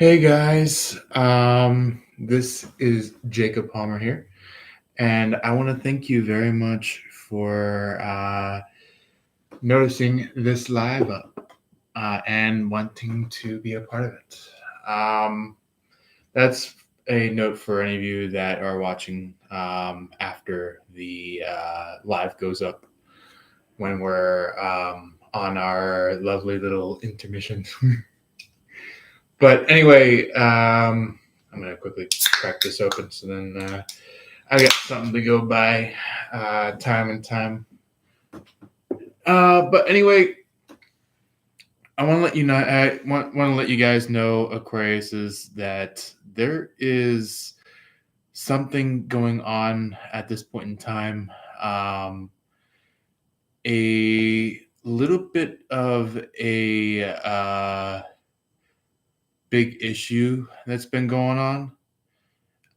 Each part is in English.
Hey guys, this is Jacob Palmer here, and I want to thank you very much for noticing this live up and wanting to be a part of it. Um, that's a note for any of you that are watching after the live goes up when we're on our lovely little intermission. But anyway, I'm gonna quickly crack this open so then I got something to go by time and time. But anyway, I want to let you know. I want to let you guys know, Aquarius, is that there is something going on at this point in time. A little bit of a big issue that's been going on.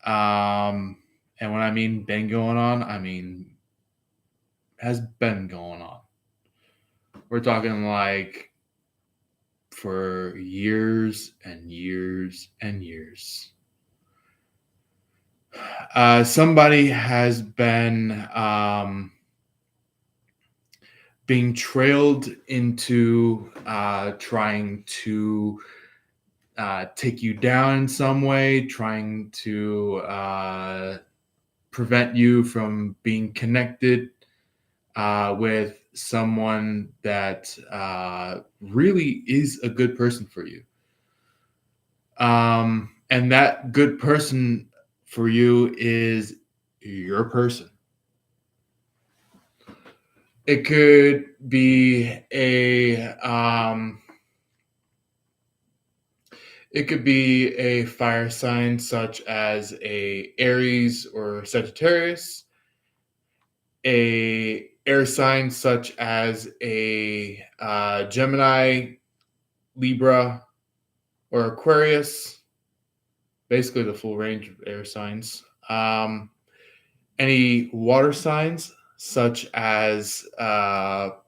And when I mean been going on, I mean has been going on. We're talking like for years and years and years. Somebody has been being trailed into trying to take you down in some way, trying to prevent you from being connected with someone that really is a good person for you. And that good person for you is your person. It could be a fire sign such as a Aries or Sagittarius, a air sign such as a Gemini, Libra, or Aquarius, basically the full range of air signs. Any water signs such as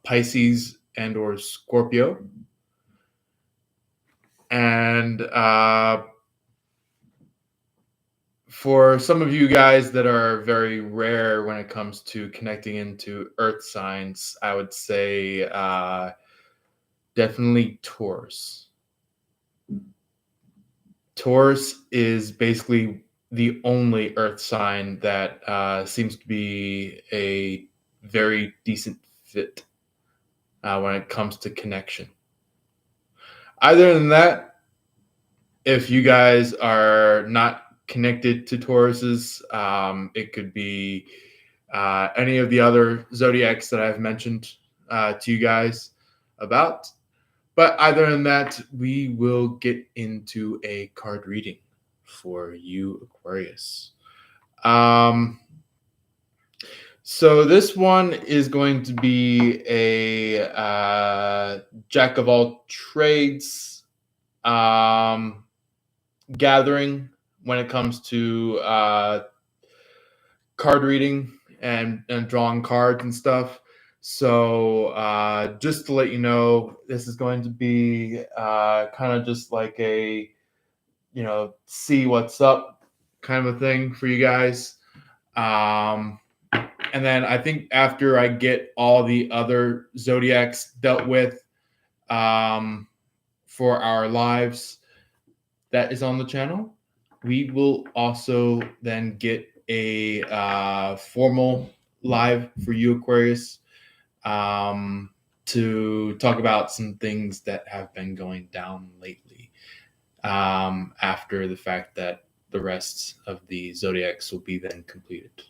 Pisces and or Scorpio, and for some of you guys that are very rare when it comes to connecting into earth signs, I would say definitely Taurus. Taurus is basically the only earth sign that seems to be a very decent fit when it comes to connection. Other than that, if you guys are not connected to Tauruses, it could be any of the other zodiacs that I've mentioned to you guys about. But other than that, we will get into a card reading for you, Aquarius. So this one is going to be a jack of all trades gathering when it comes to card reading and drawing cards and stuff. So just to let you know, this is going to be kind of just like a, see what's up kind of a thing for you guys. And then I think after I get all the other zodiacs dealt with for our lives that is on the channel, we will also then get a formal live for you, Aquarius, to talk about some things that have been going down lately after the fact that the rest of the zodiacs will be then completed.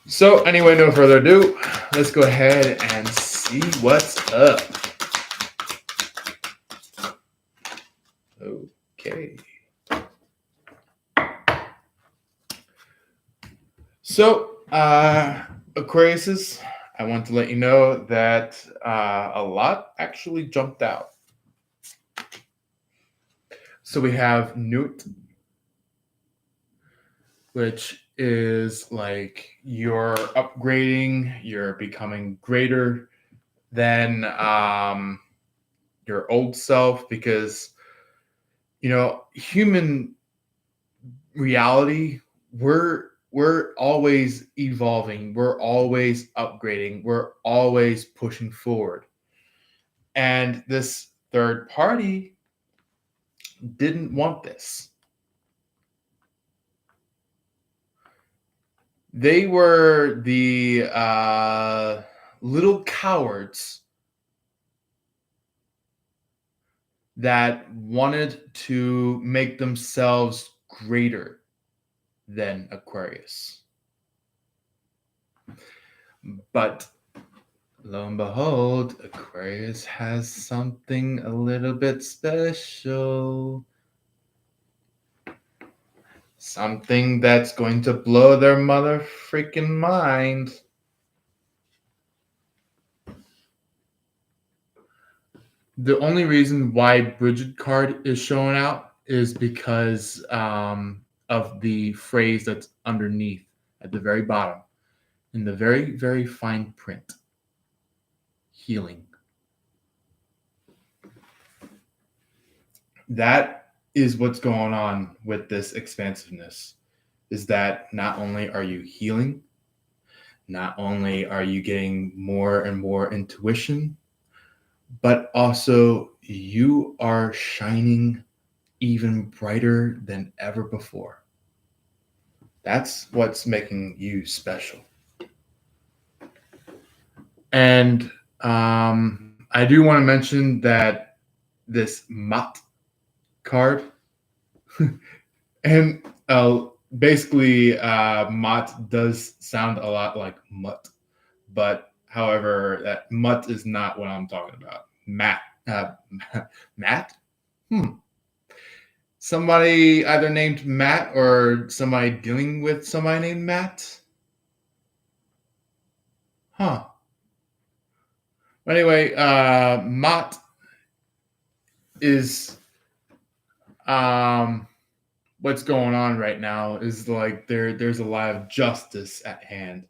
So anyway, no further ado, let's go ahead and see what's up. Okay. So, Aquariuses, I want to let you know that a lot actually jumped out. So we have Newt, which is like you're upgrading, you're becoming greater than your old self, because human reality, we're always evolving, we're always upgrading, we're always pushing forward. And this third party didn't want this. They were the little cowards that wanted to make themselves greater than Aquarius. But lo and behold, Aquarius has something a little bit special. Something that's going to blow their mother freaking mind. The only reason why Bridget card is showing out is because of the phrase that's underneath at the very bottom in the very, very fine print. Healing. That is what's going on with this expansiveness, is that not only are you healing, not only are you getting more and more intuition, but also you are shining even brighter than ever before. That's what's making you special. And I do want to mention that this Mat card, and basically, Mat does sound a lot like mutt, but however, that mutt is not what I'm talking about. Matt? Somebody either named Matt or somebody dealing with somebody named Matt? Huh. Anyway, Mott is what's going on right now is like there's a lot of justice at hand.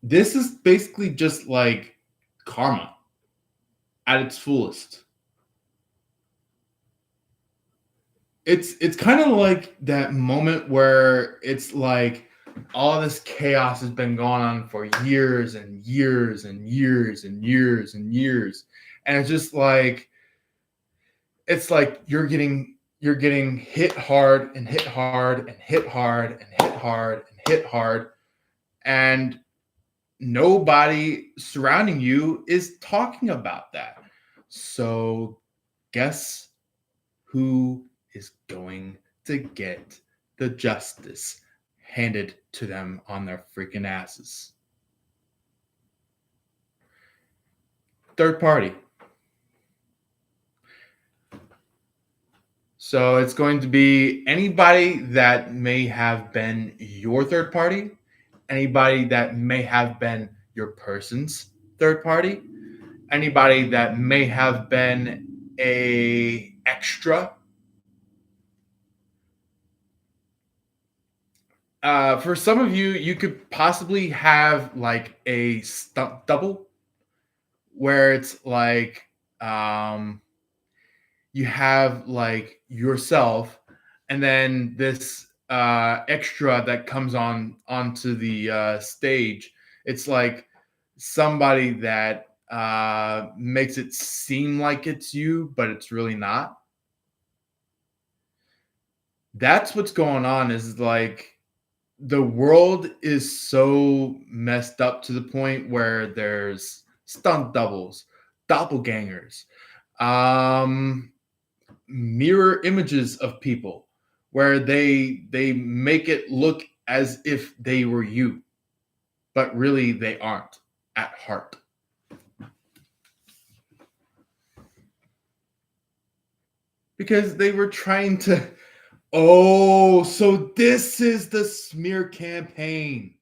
This is basically just like karma at its fullest. It's kind of like that moment where it's like all this chaos has been going on for years and years and years and years and years, and it's like you're getting hit hard and hit hard and hit hard and hit hard and hit hard, and nobody surrounding you is talking about that. So guess who is going to get the justice handed to them on their freaking asses? Third party. So it's going to be anybody that may have been your third party, anybody that may have been your person's third party, anybody that may have been a extra. For some of you, you could possibly have like a stunt double where it's like you have like yourself and then this extra that comes onto the stage. It's like somebody that makes it seem like it's you, but it's really not. That's what's going on, is like the world is so messed up to the point where there's stunt doubles, doppelgangers, um, mirror images of people where they make it look as if they were you, but really they aren't at heart. Because they were trying to. Oh, so this is the smear campaign.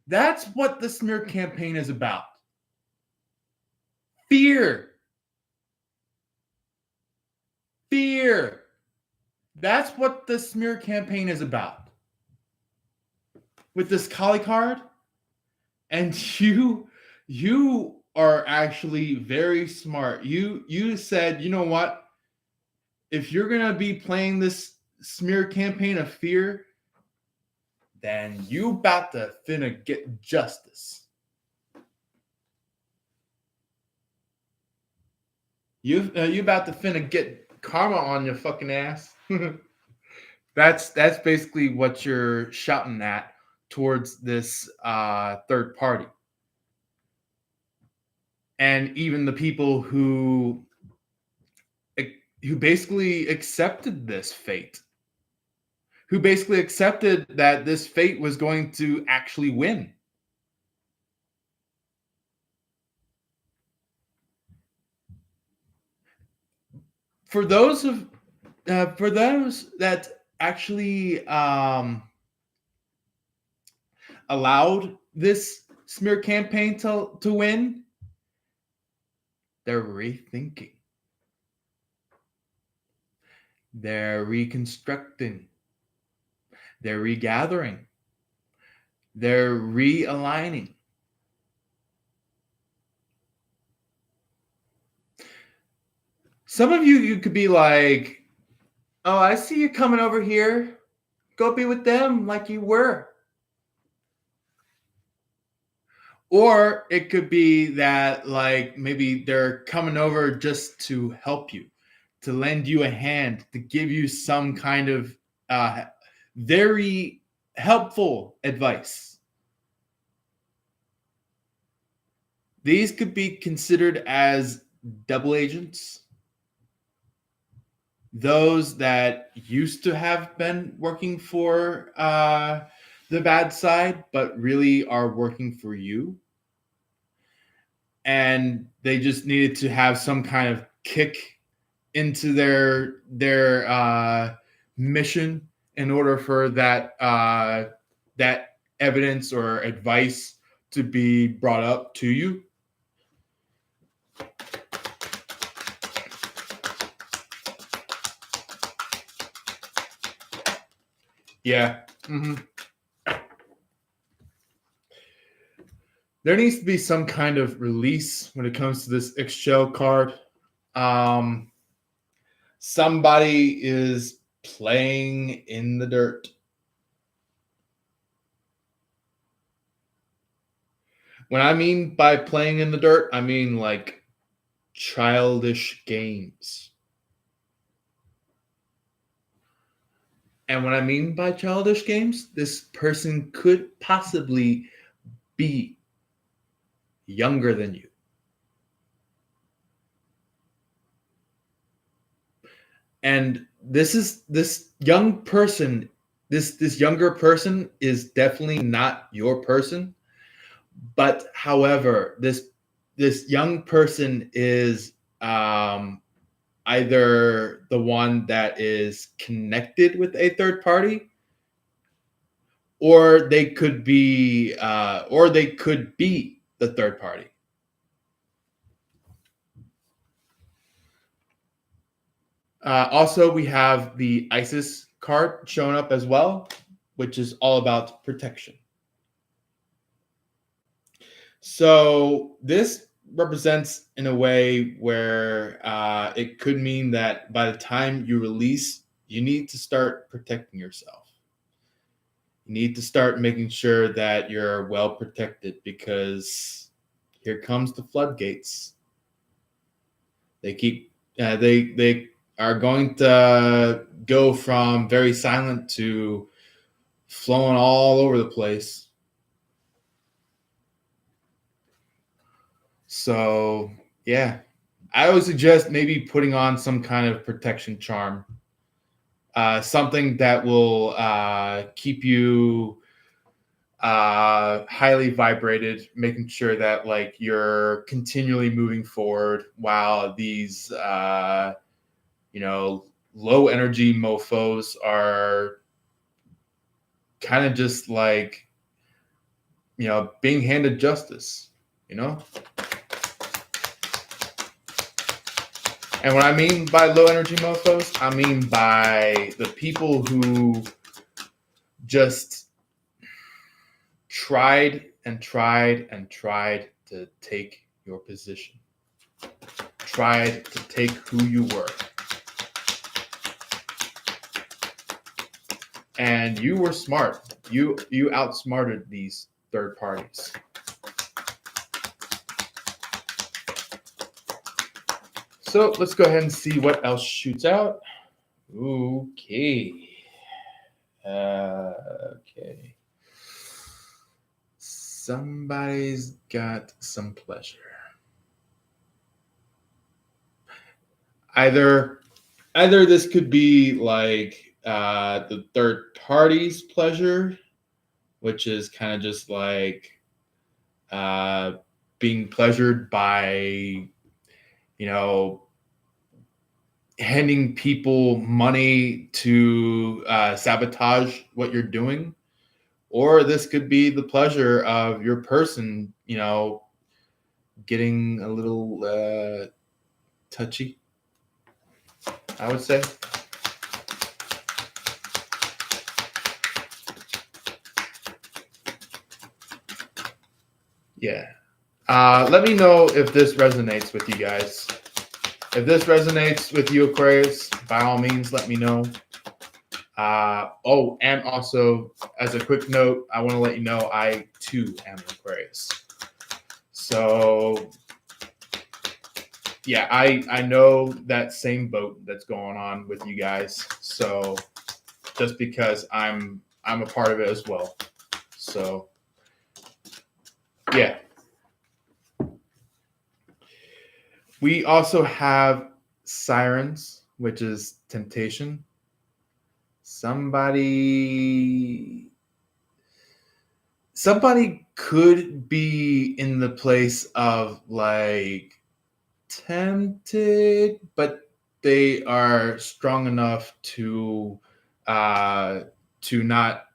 That's what the smear campaign is about. Fear. Fear. That's what the smear campaign is about. With this Kali card, and you are actually very smart. You said, you know what? If you're gonna be playing this smear campaign of fear, then you about to finna get justice. You about to finna get karma on your fucking ass. That's basically what you're shouting at towards this third party, and even the people who basically accepted this fate, who basically accepted that this fate was going to actually win. For those of for those that actually allowed this smear campaign to win, they're rethinking, they're reconstructing, they're regathering, they're realigning. Some of you could be like, oh, I see you coming over here. Go be with them like you were. Or it could be that, like, maybe they're coming over just to help you, to lend you a hand, to give you some kind of very helpful advice. These could be considered as double agents, those that used to have been working for the bad side, but really are working for you. And they just needed to have some kind of kick into their mission in order for that evidence or advice to be brought up to you. Yeah. Mm-hmm. There needs to be some kind of release when it comes to this Excel card. Somebody is playing in the dirt. When I mean by playing in the dirt, I mean like childish games. And what I mean by childish games, this person could possibly be younger than you. And this young person, this younger person is definitely not your person. But however, this young person is either the one that is connected with a third party, or they could be the third party. Also, we have the ISIS card showing up as well, which is all about protection. So this represents in a way where it could mean that by the time you release, you need to start protecting yourself. You need to start making sure that you're well protected, because here comes the floodgates. They are going to go from very silent to flowing all over the place. So yeah, I would suggest maybe putting on some kind of protection charm, something that will keep you highly vibrated, making sure that like you're continually moving forward while these low energy mofos are kind of just like being handed justice. And what I mean by low energy mofos, I mean by the people who just tried and tried and tried to take your position. Tried to take who you were. And you were smart. You outsmarted these third parties. So let's go ahead and see what else shoots out. Okay. Okay. Somebody's got some pleasure. Either this could be like the third party's pleasure, which is kind of just like being pleasured by, you know, handing people money to sabotage what you're doing. Or this could be the pleasure of your person, you know, getting a little touchy, I would say. Yeah. Let me know if this resonates with you guys. If this resonates with you, Aquarius, by all means, let me know. Oh, and also, as a quick note, I want to let you know I, too, am an Aquarius. So, yeah, I know that same boat that's going on with you guys. So, just because I'm a part of it as well. So, yeah. We also have sirens, which is temptation. Somebody could be in the place of like tempted, but they are strong enough to not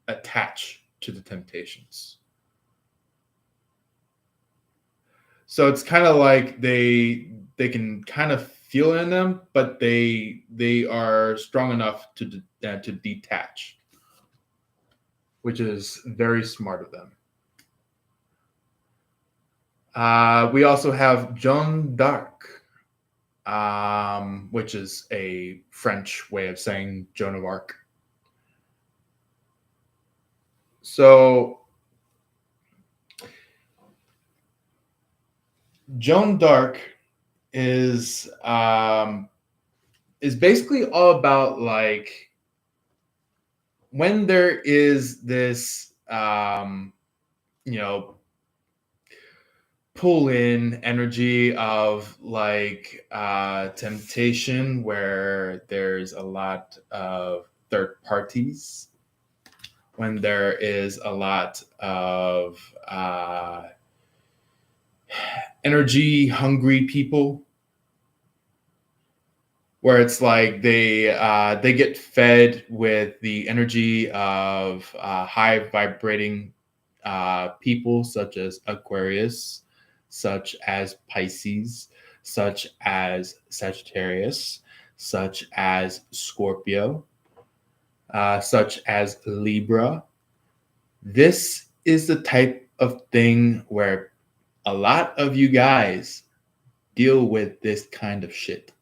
attach to the temptations. So it's kind of like they can kind of feel in them, but they are strong enough to detach, which is very smart of them. We also have Jeanne d'Arc, which is a French way of saying Joan of Arc. So Joan d'Arc is basically all about like when there is this you know, pull in energy of like temptation where there's a lot of third parties, when there is a lot of energy hungry people, where it's like they get fed with the energy of high vibrating people such as Aquarius, such as Pisces, such as Sagittarius, such as Scorpio, such as Libra. This is the type of thing where a lot of you guys deal with this kind of shit.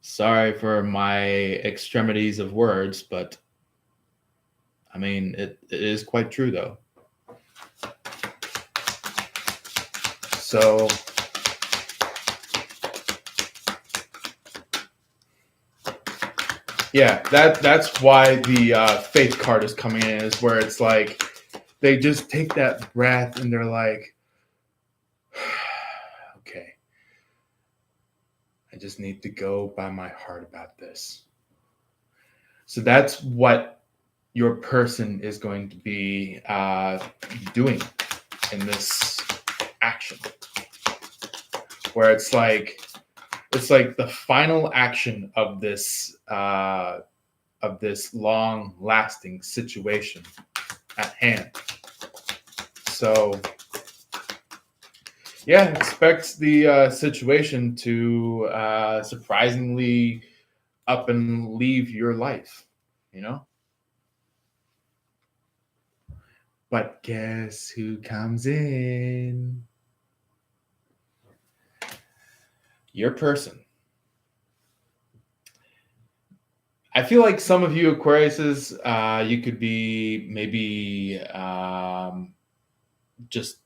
Sorry for my extremities of words, but I mean, it is quite true, though. So, yeah, that's why the faith card is coming in, is where it's like they just take that breath and they're like, okay, I just need to go by my heart about this. So that's what your person is going to be doing in this action, where it's like the final action of this long lasting situation at hand. So yeah, expect the situation to surprisingly up and leave your life, you know. But guess who comes in? Your person. I feel like some of you Aquariuses, you could be maybe just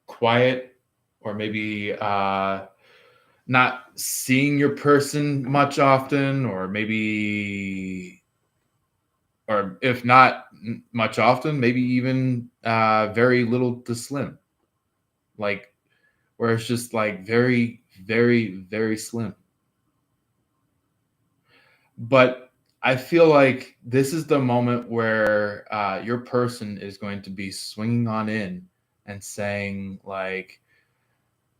quiet, or maybe not seeing your person much often, or maybe, or if not much often, maybe even very little to slim, like where it's just like very, very, very slim. But I feel like this is the moment where your person is going to be swinging on in and saying like,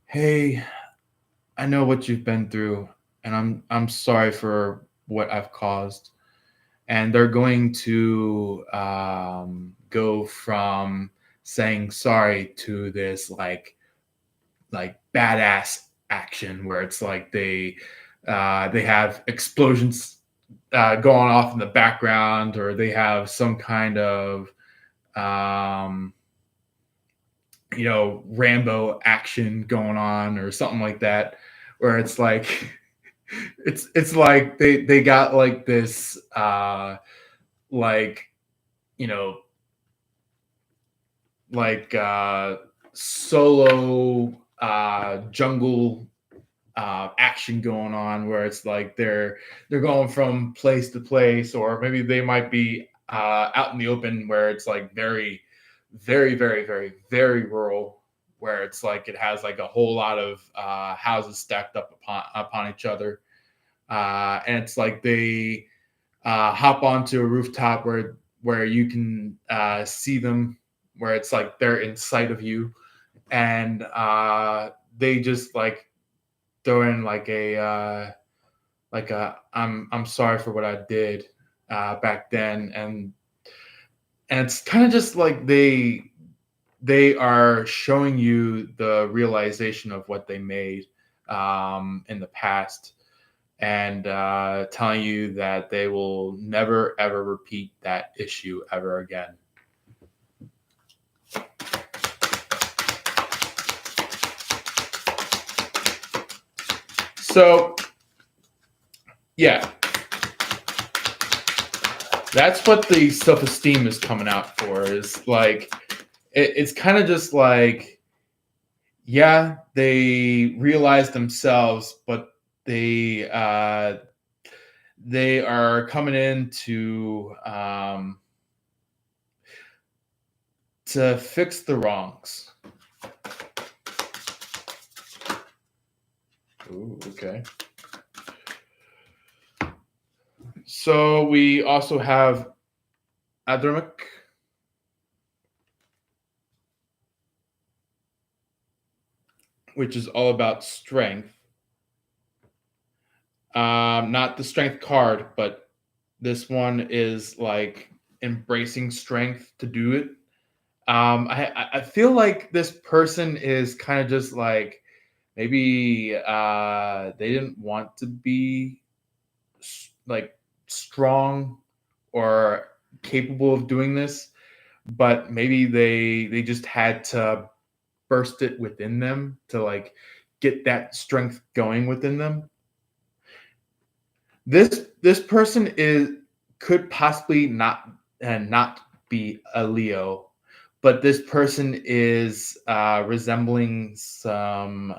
"Hey, I know what you've been through, and I'm sorry for what I've caused." And they're going to go from saying sorry to this like badass action where it's like they have explosions going off in the background, or they have some kind of um, Rambo action going on or something like that, where it's like it's like they got like this like you know like solo jungle action going on, where it's like they're going from place to place, or maybe they might be out in the open where it's like very, very, very, very, very rural, where it's like it has like a whole lot of houses stacked up upon each other, and it's like they hop onto a rooftop where you can see them, where it's like they're in sight of you, and they just like throw in like a I'm sorry for what I did back then, and it's kind of just like they are showing you the realization of what they made in the past, and telling you that they will never ever repeat that issue ever again. So yeah, that's what the self-esteem is coming out for, is like it's kind of just like, yeah, they realize themselves, but they they are coming in to fix the wrongs. Ooh, okay. So we also have Adramik, which is all about strength. Not the strength card, but this one is like embracing strength to do it. I feel like this person is kind of just like, maybe they didn't want to be like strong or capable of doing this, but maybe they just had to burst it within them to like get that strength going within them. This person is could possibly not be a Leo, but this person is resembling some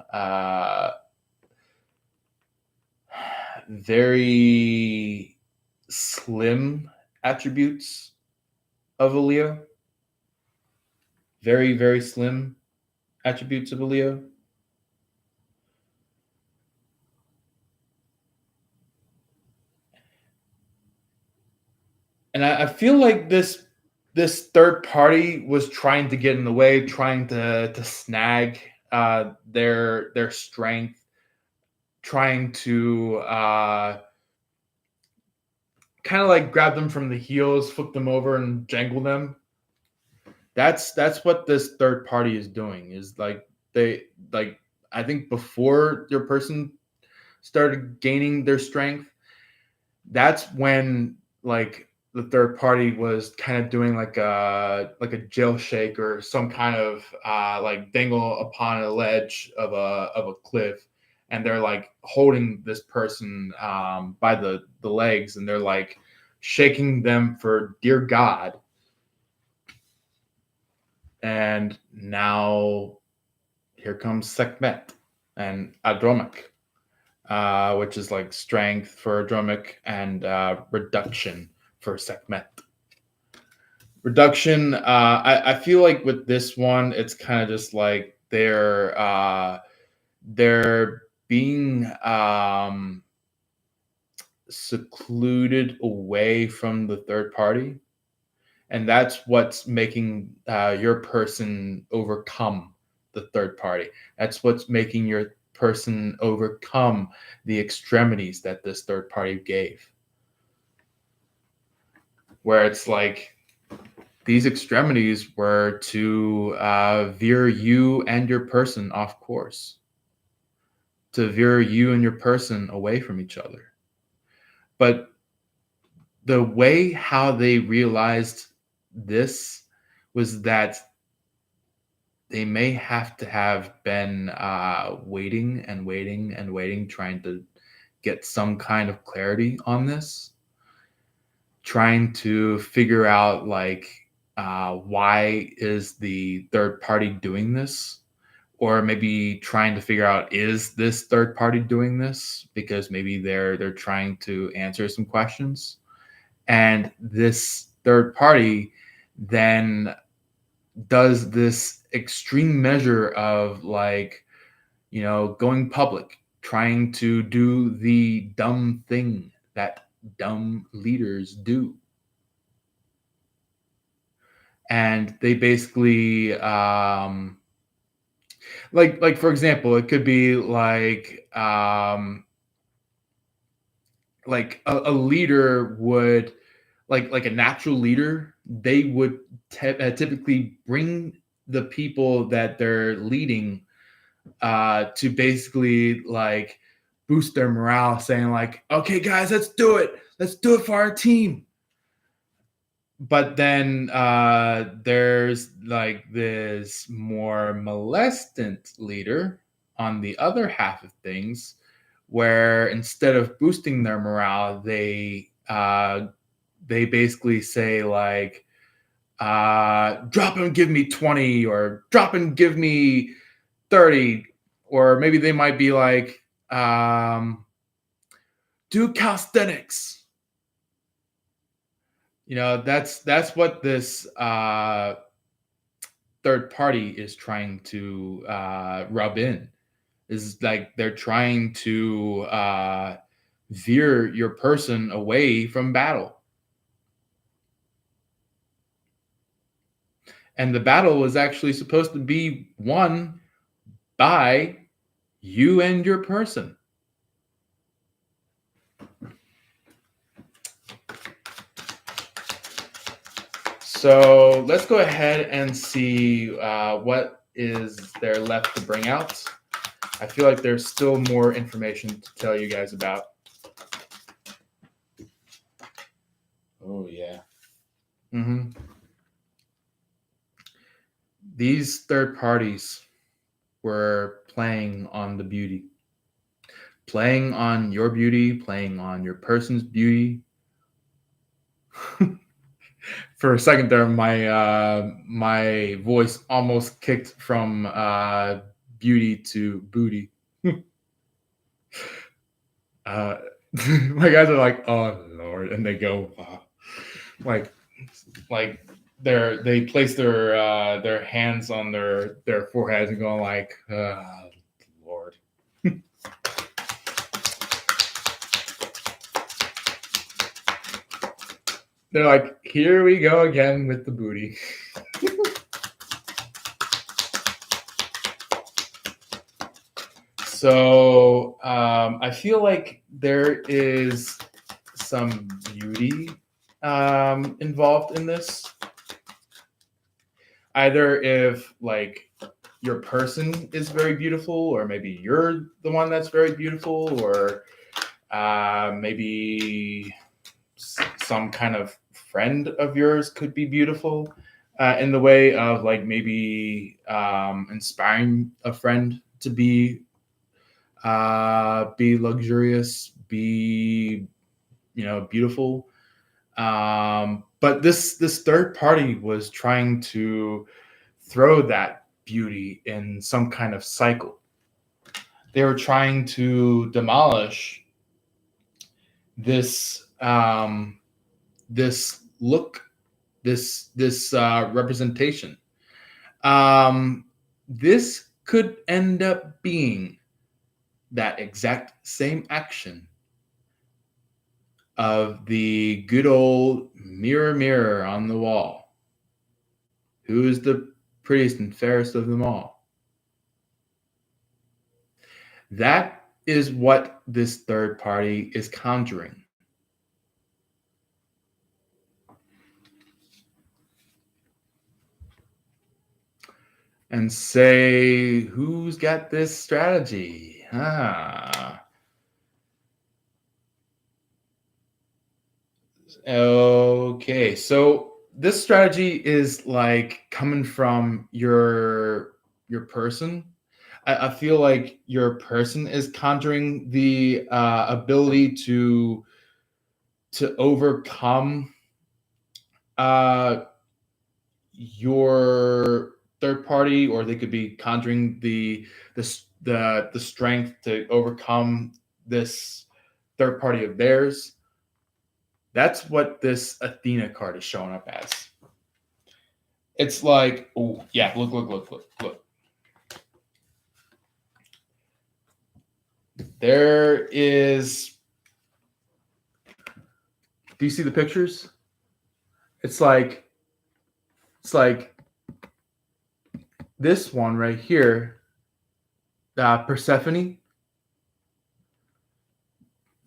very slim attributes of a Leo. Very, very slim attributes of a Leo. And I feel like this third party was trying to get in the way, trying to snag their strength, trying to kind of like grab them from the heels, flip them over, and jangle them. That's what this third party is doing. Is like they like I think before your person started gaining their strength, that's when like the third party was kind of doing like a jail shake or some kind of like dangle upon a ledge of a cliff, and they're like holding this person by the legs, and they're like shaking them for dear God. And now here comes Sekhmet and Adromic, which is like strength for Adromic and reduction for Sekhmet. Reduction, I feel like with this one, it's kind of just like they're being secluded away from the third party, and that's what's making your person overcome the third party. That's what's making your person overcome the extremities that this third party gave, where it's like these extremities were to veer you and your person off course, to veer you and your person away from each other. But the way how they realized this was that they may have to have been waiting and waiting and waiting, trying to get some kind of clarity on this, trying to figure out like why is the third party doing this, or maybe trying to figure out, is this third party doing this because maybe they're trying to answer some questions, and this third party then does this extreme measure of like, going public, trying to do the dumb thing that dumb leaders do. And they basically like for example, it could be like a leader would, like a natural leader, they would typically bring the people that they're leading to basically like boost their morale, saying like, okay guys, let's do it for our team. But then there's like this more molestant leader on the other half of things, where instead of boosting their morale, they basically say like, drop and give me 20, or drop and give me 30, or maybe they might be like, do calisthenics. That's what this third party is trying to rub in, is like they're trying to veer your person away from battle. And the battle was actually supposed to be won by you and your person. So let's go ahead and see what is there left to bring out. I feel like there's still more information to tell you guys about. Oh, yeah. These third parties were playing on the beauty, playing on your beauty, playing on your person's beauty. For a second there, my voice almost kicked from beauty to booty. My guys are like, oh Lord, and they go like they place their hands on their foreheads and go like, Lord. They're like, here we go again with the booty. So I feel like there is some beauty involved in this. Either if like your person is very beautiful, or maybe you're the one that's very beautiful, or maybe some kind of friend of yours could be beautiful in the way of like maybe inspiring a friend to be luxurious, be beautiful. But this third party was trying to throw that beauty in some kind of cycle. They were trying to demolish this look, this representation. Um, this could end up being that exact same action of the good old mirror, mirror on the wall. Who is the prettiest and fairest of them all? That is what this third party is conjuring. And say, who's got this strategy? Okay, so this strategy is like coming from your person. I feel like your person is conjuring the ability to overcome uh, your third party, or they could be conjuring the strength to overcome this third party of theirs. That's what this Athena card is showing up as. It's like, oh yeah, look. There is. Do you see the pictures? It's like this one right here, Persephone,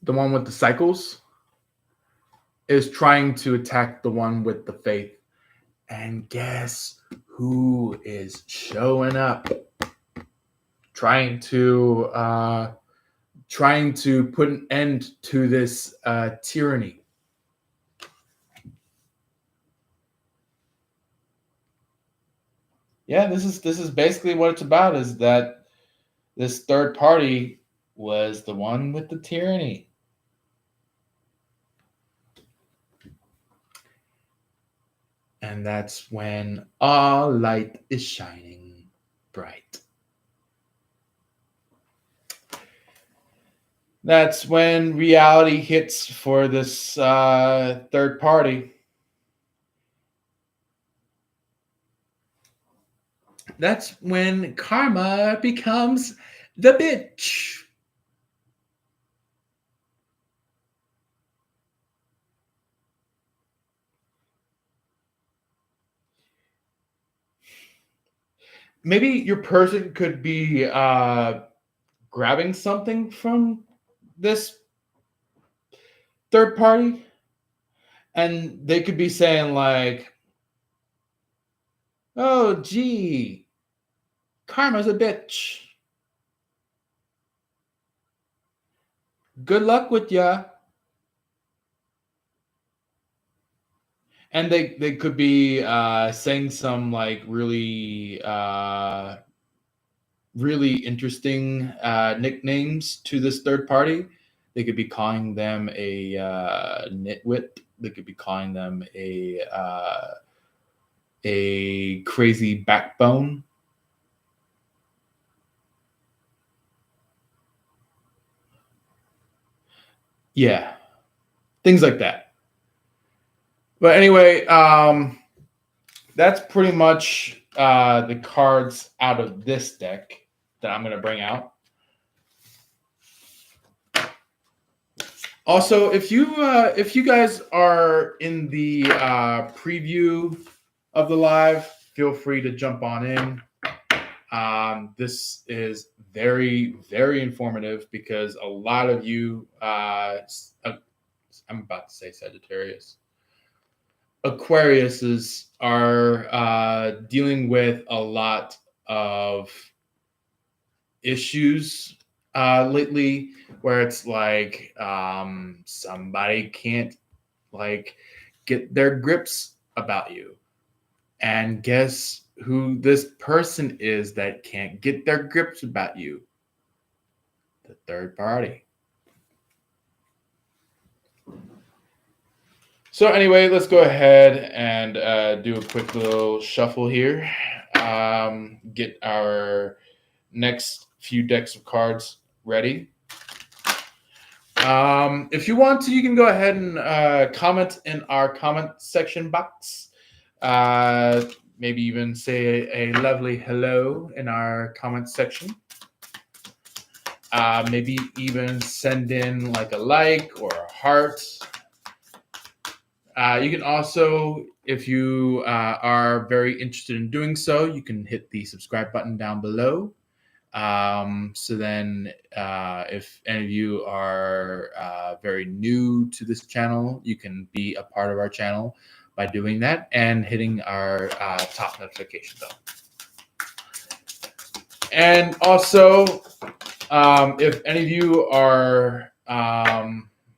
the one with the cycles, is trying to attack the one with the faith. And guess who is showing up? Trying to put an end to this tyranny. Yeah, this is basically what it's about. Is that this third party was the one with the tyranny. And that's when all light is shining bright. That's when reality hits for this third party. That's when karma becomes the bitch. Maybe your person could be grabbing something from this third party, and they could be saying like, "Oh, gee, karma's a bitch. Good luck with ya." And they could be saying some like really interesting nicknames to this third party. They could be calling them a nitwit. They could be calling them a crazy backbone. Yeah, things like that. But anyway, that's pretty much the cards out of this deck that I'm going to bring out. Also, if you guys are in the preview of the live, feel free to jump on in. This is very, very informative because a lot of you, I'm about to say Sagittarius, Aquariuses are dealing with a lot of issues lately, where it's like somebody can't like get their grips about you. And guess who this person is that can't get their grips about you? The third party. So anyway, let's go ahead and do a quick little shuffle here. Get our next few decks of cards ready. If you want to, you can go ahead and comment in our comment section box. Maybe even say a lovely hello in our comment section. Maybe even send in like a like or a heart. You can also, if you are very interested in doing so, you can hit the subscribe button down below. So then if any of you are very new to this channel, you can be a part of our channel by doing that and hitting our top notification bell. And also, if any of you are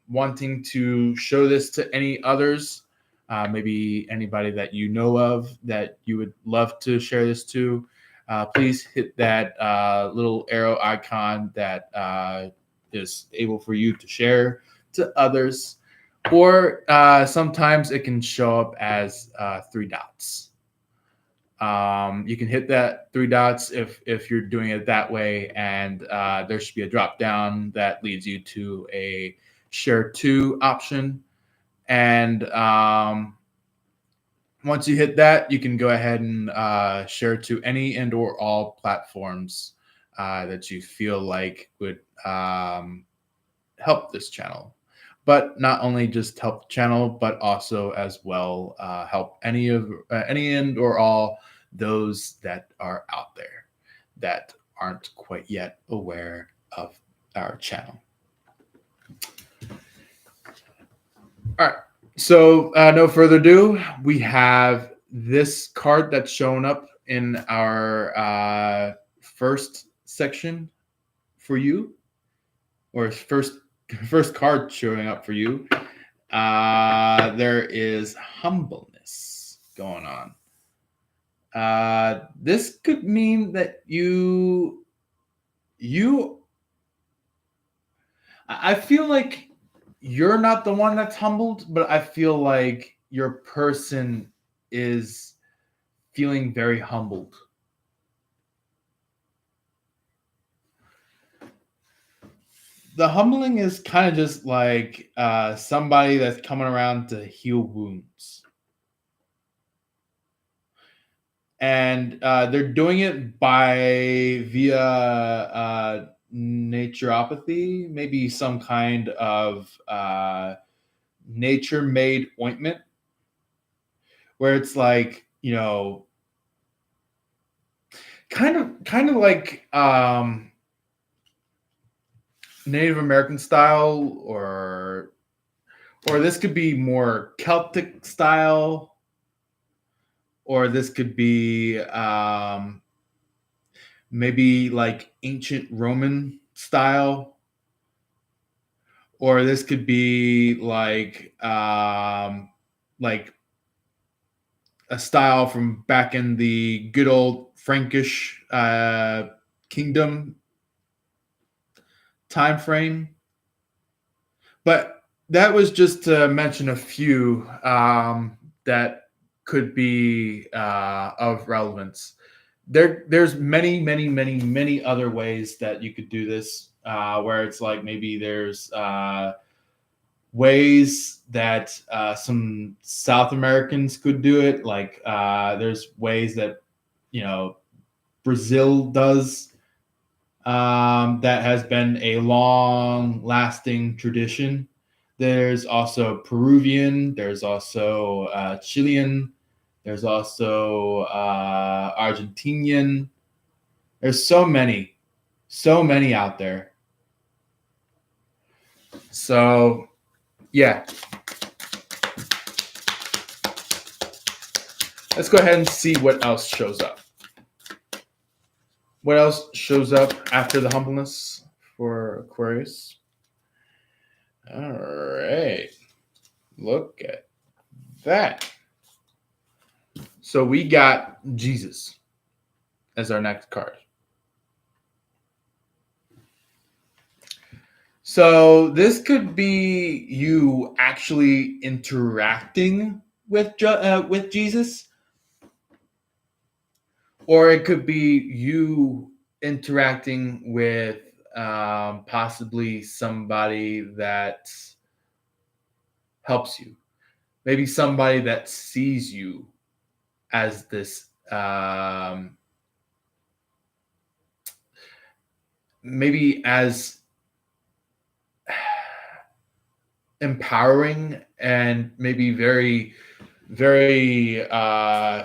wanting to show this to any others, maybe anybody that you know of that you would love to share this to, please hit that little arrow icon that is able for you to share to others. Or sometimes it can show up as 3 dots. You can hit that 3 dots if you're doing it that way, and there should be a drop down that leads you to a share to option. And once you hit that, you can go ahead and share to any and or all platforms that you feel like would help this channel. But not only just help the channel, but also as well help any and or all those that are out there that aren't quite yet aware of our channel. All right. So no further ado, we have this card that's shown up in our first section for you, or first card showing up for you. There is humbleness going on. This could mean that I feel like you're not the one that's humbled, but I feel like your person is feeling very humbled. The humbling is kind of just like somebody that's coming around to heal wounds. And they're doing it via naturopathy, maybe some kind of nature-made ointment, where it's like, you know, kind of like Native American style, or this could be more Celtic style, or this could be maybe like ancient Roman style, or this could be like a style from back in the good old Frankish kingdom time frame. But that was just to mention a few that could be of relevance. There's many other ways that you could do this, where it's like maybe there's ways that some South Americans could do it. Like there's ways that, you know, Brazil does, that has been a long-lasting tradition. There's also Peruvian. There's also Chilean. There's also Argentinian. There's so many out there. So, yeah. Let's go ahead and see what else shows up. What else shows up after the humbleness for Aquarius? All right. Look at that. So we got Jesus as our next card. So this could be you actually interacting with Jesus, or it could be you interacting with possibly somebody that helps you, maybe somebody that sees you as this maybe as empowering and maybe very very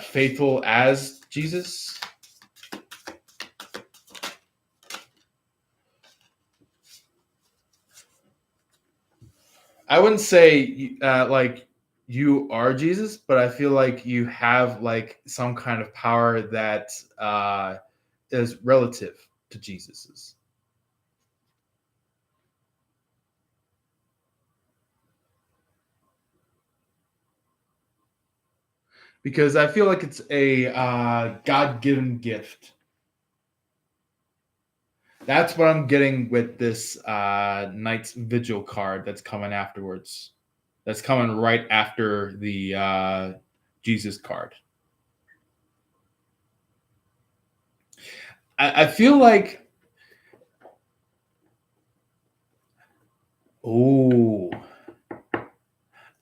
faithful as Jesus. I wouldn't say like you are Jesus, but I feel like you have like some kind of power that is relative to Jesus's. Because I feel like it's a God-given gift. That's what I'm getting with this Knight's Vigil card that's coming afterwards. That's coming right after the Jesus card. I feel like, oh,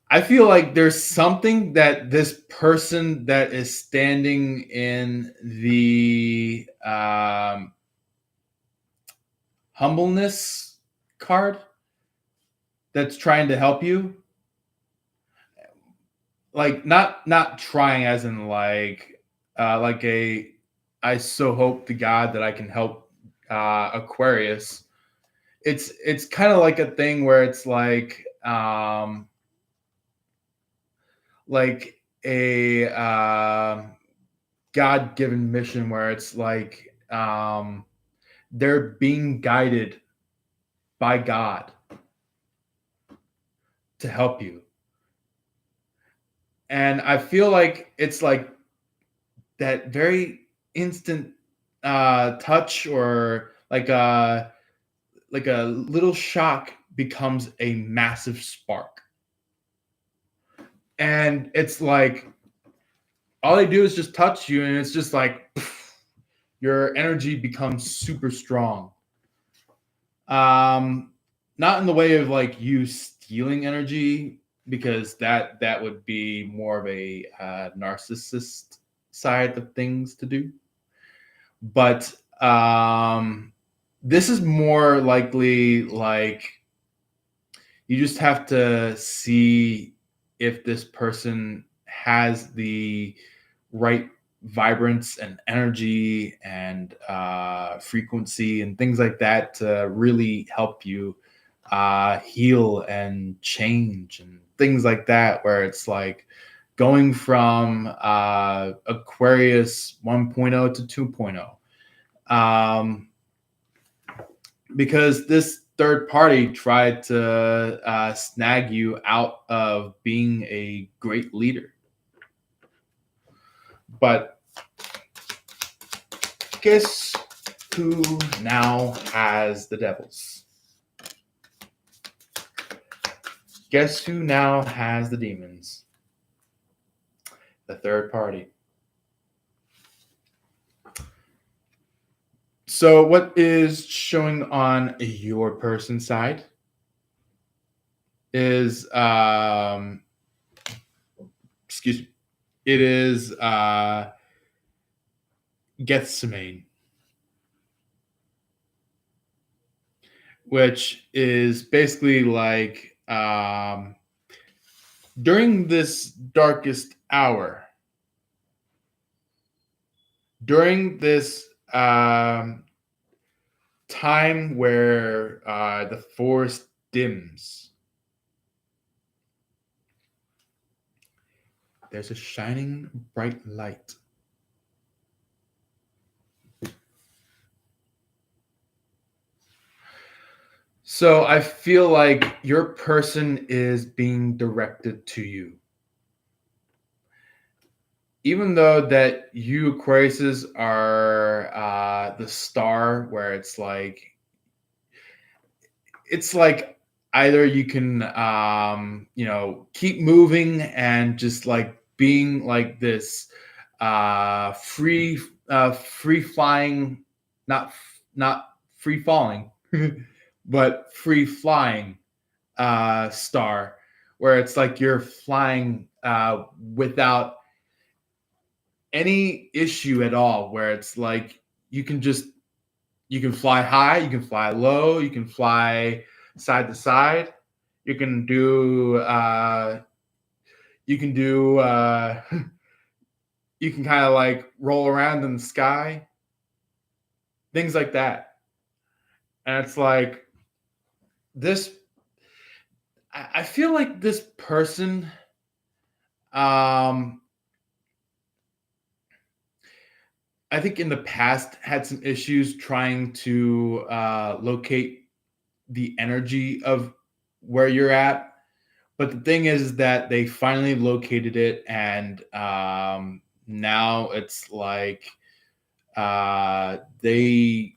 I feel like there's something that this person that is standing in the humbleness card that's trying to help you, like not trying as in like a I so hope to God that I can help Aquarius. It's kind of like a thing where it's like a God-given mission where it's like they're being guided by God to help you. And I feel like it's like that very instant touch, or like a little shock becomes a massive spark. And it's like all they do is just touch you, and it's just like pff, your energy becomes super strong. Um, Not in the way of like you stealing energy, because that would be more of a narcissist side of things to do. But this is more likely like you just have to see if this person has the right vibrance and energy and frequency and things like that to really help you heal and change and things like that, where it's like going from Aquarius 1.0 to 2.0. Because this third party tried to snag you out of being a great leader. But guess who now has the devils? Guess who now has the demons? The third party. So, what is showing on your person side is, excuse me, it is Gethsemane, which is basically like during this darkest hour, during this time where the forest dims, there's a shining bright light. So I feel like your person is being directed to you. even though that you Aquariuses are the star, where it's like either you can keep moving and just like being like this free flying, not free falling, but free flying star, where it's like you're flying without any issue at all, where it's like you can just you can fly high, you can fly low, you can fly side to side, you can do you can do you can kind of like roll around in the sky, things like that. And it's like this I feel like this person um I think in the past had some issues trying to locate the energy of where you're at. But the thing is that they finally located it, and now it's like they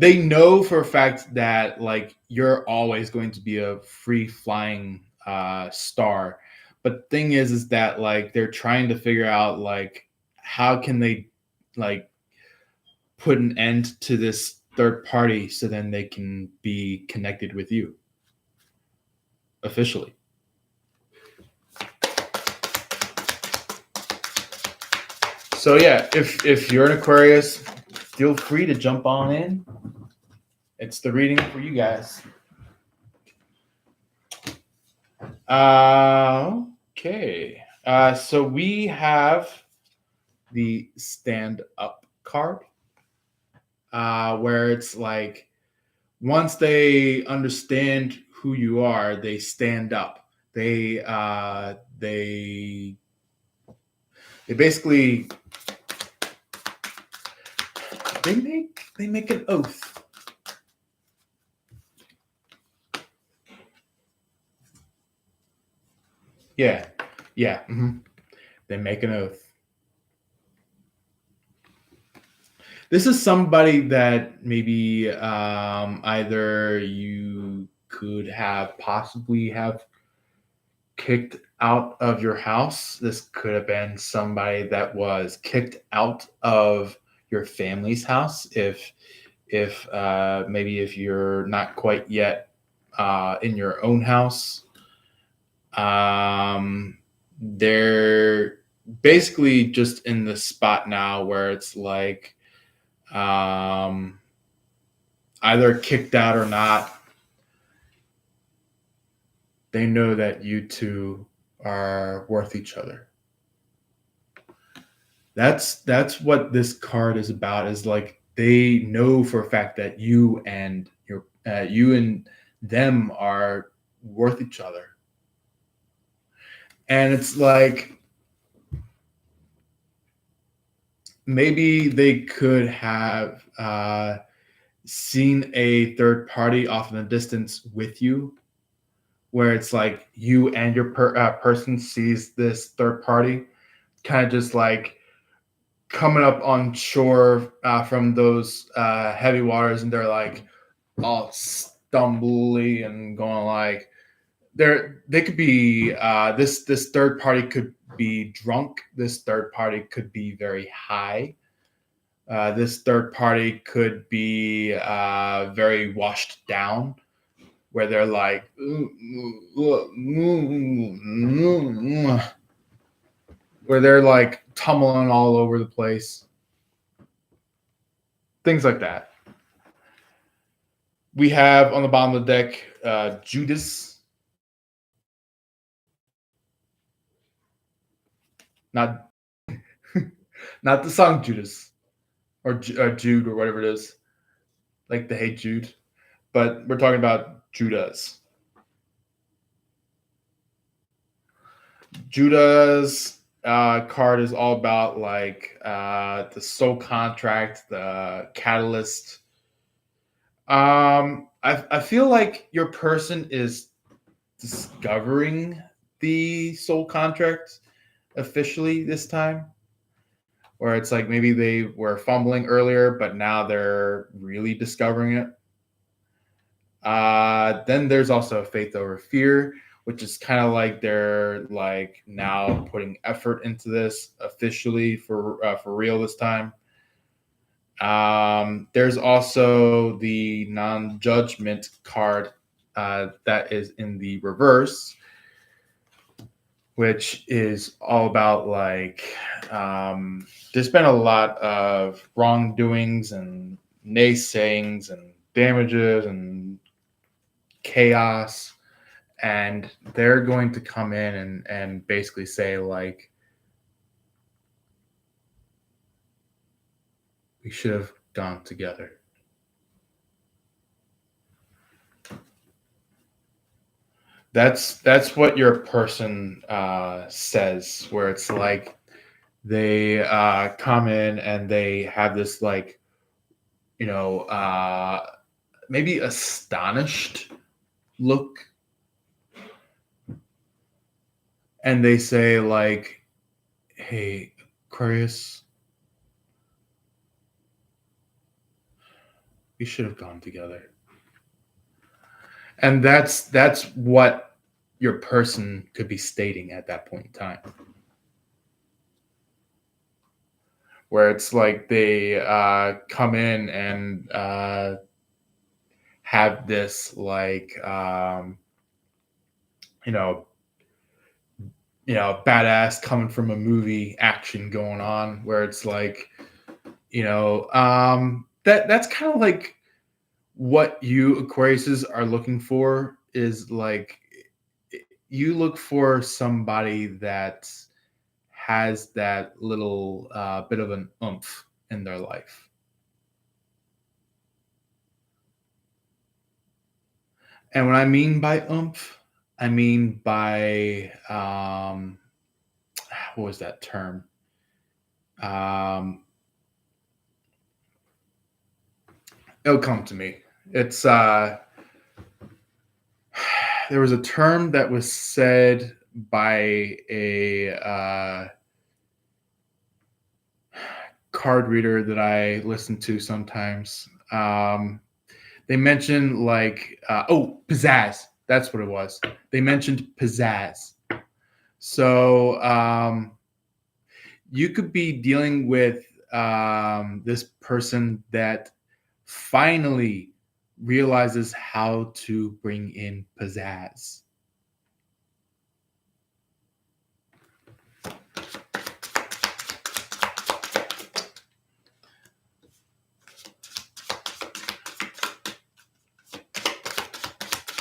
know for a fact that like you're always going to be a free flying star. But the thing is that like they're trying to figure out like how can they like put an end to this third party so then they can be connected with you officially. So yeah, if you're an Aquarius, feel free to jump on in. It's the reading for you guys. Okay. So we have the stand up card, where it's like once they understand who you are, they stand up. They basically they make an oath. Yeah, yeah. They make an oath. This is somebody that maybe either you could have possibly have kicked out of your house. This could have been somebody that was kicked out of your family's house if maybe if you're not quite yet in your own house. They're basically just in the spot now where it's like um, either kicked out or not. They know that you two are worth each other. That's what this card is about. Is like they know for a fact that you and them are worth each other, and it's like maybe they could have seen a third party off in the distance with you, where it's like you and your person sees this third party kind of just like coming up on shore from those heavy waters, and they're like all stumbly and going like they could be this third party could be drunk, this third party could be very high, this third party could be very washed down, where they're like where they're like tumbling all over the place, things like that. We have on the bottom of the deck Judas, not not the song Judas or Jude or whatever it is, like the Hey Jude, but we're talking about Judas. Judas card is all about like the soul contract, the catalyst. I feel like your person is discovering the soul contract, officially this time, where it's like maybe they were fumbling earlier, but now they're really discovering it. Then there's also faith over fear, which is kind of like they're like now putting effort into this officially for real this time. There's also the non-judgment card that is in the reverse, which is all about like there's been a lot of wrongdoings and naysayings and damages and chaos, and they're going to come in and basically say like we should have gone together. That's what your person says, where it's like they come in and they have this like maybe astonished look, and they say like, "Hey, Aquarius, we should have gone together." And that's what your person could be stating at that point in time, where it's like they come in and have this like you know badass coming from a movie action going on, where it's like that's kind of like what you Aquariuses are looking for, is like you look for somebody that has that little bit of an oomph in their life. And what I mean by oomph, I mean by what was that term? It'll come to me. It's there was a term that was said by a card reader that I listen to sometimes. They mentioned like pizzazz. That's what it was. They mentioned pizzazz. So you could be dealing with this person that finally realizes how to bring in pizzazz.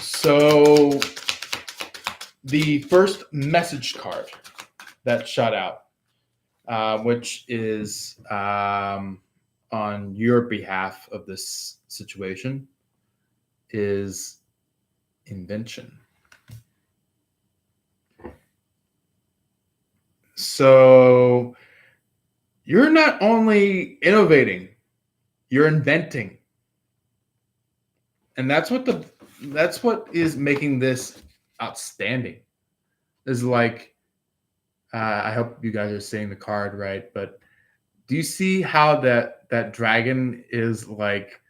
So the first message card that shot out, which is on your behalf of this situation, is invention. So you're not only innovating, you're inventing. And that's what is making this outstanding. Is like I hope you guys are saying the card right, but do you see how that dragon is like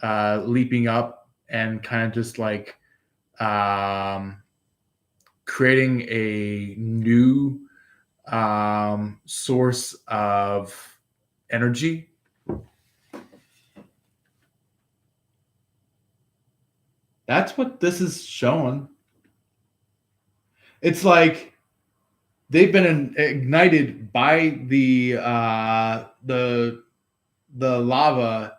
leaping up and kind of just like um, creating a new source of energy? That's what this is showing. It's like they've been ignited by the lava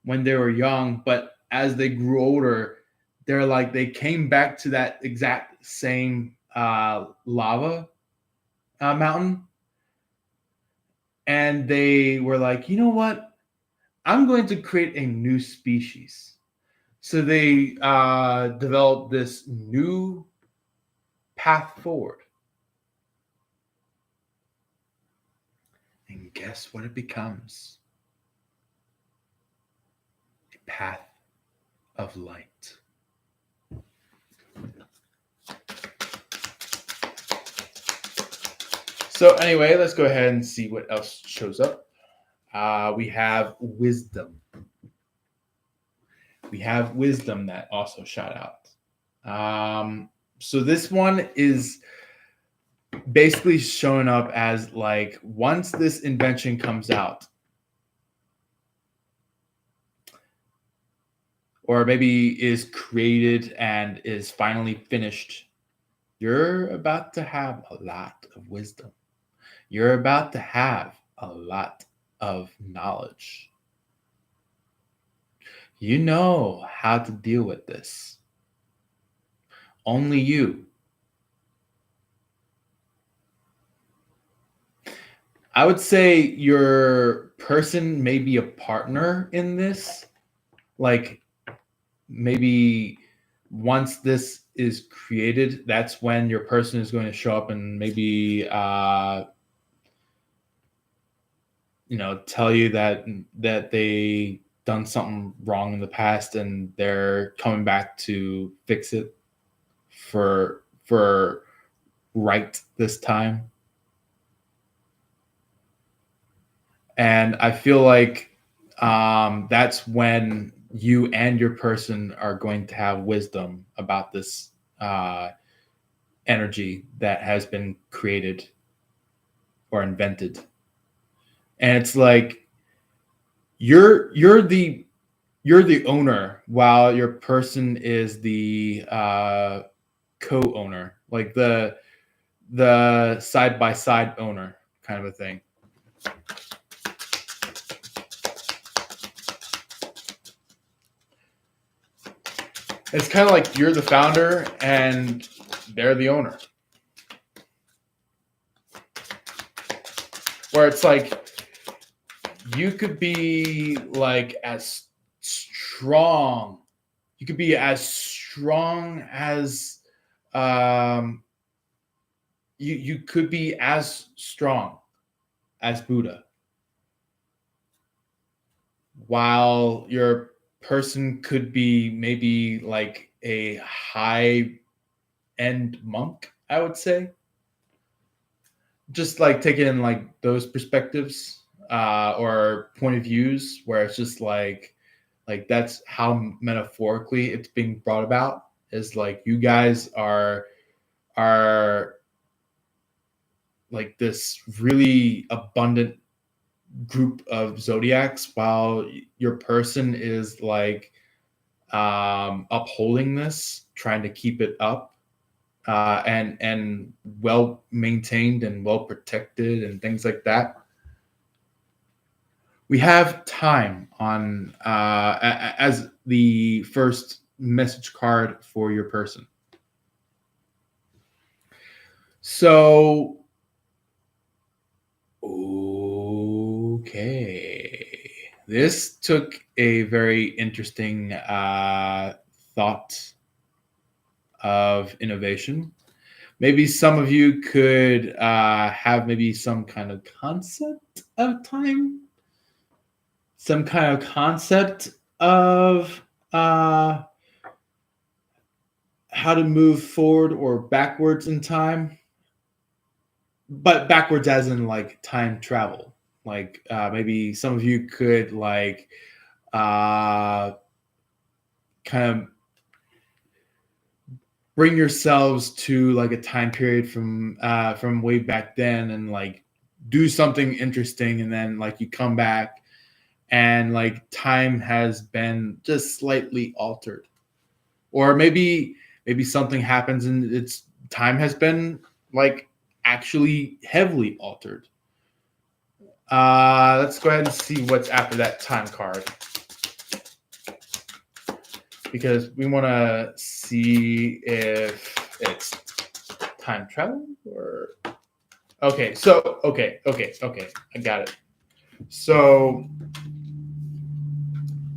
when they were young, but as they grew older, they're like they came back to that exact same lava mountain, and they were like, you know what? I'm going to create a new species. So they developed this new path forward. And guess what it becomes? A path of light. So anyway, let's go ahead and see what else shows up. We have wisdom. We have wisdom that also shot out. So this one is basically showing up as like once this invention comes out, or maybe is created and is finally finished, you're about to have a lot of wisdom. You're about to have a lot of knowledge. You know how to deal with this. Only you. I would say your person may be a partner in this. Like maybe once this is created, that's when your person is going to show up and maybe tell you that they done something wrong in the past and they're coming back to fix it for right this time. And I feel like that's when you and your person are going to have wisdom about this energy that has been created or invented. And it's like you're the owner while your person is the co-owner, like the side by side owner kind of a thing. It's kind of like you're the founder and they're the owner. Where it's like you could be like as strong. You could be as strong as you could be as strong as Buddha, while your person could be maybe like a high end monk, I would say. Just like taking in like those perspectives or point of views where it's just like that's how metaphorically it's being brought about, is like you guys are like this really abundant group of zodiacs, while your person is like upholding this, trying to keep it up and well maintained and well protected and things like that. We have time on as the first message card for your person. So, okay. This took a very interesting thought of innovation. Maybe some of you could have maybe some kind of concept of time, some kind of concept of how to move forward or backwards in time, but backwards as in like time travel. Like maybe some of you could like kind of bring yourselves to like a time period from way back then and like do something interesting, and then like you come back and like time has been just slightly altered, or maybe something happens and it's time has been like actually heavily altered. Let's go ahead and see what's after that time card, because we want to see if it's time travel or okay. So okay, I got it. So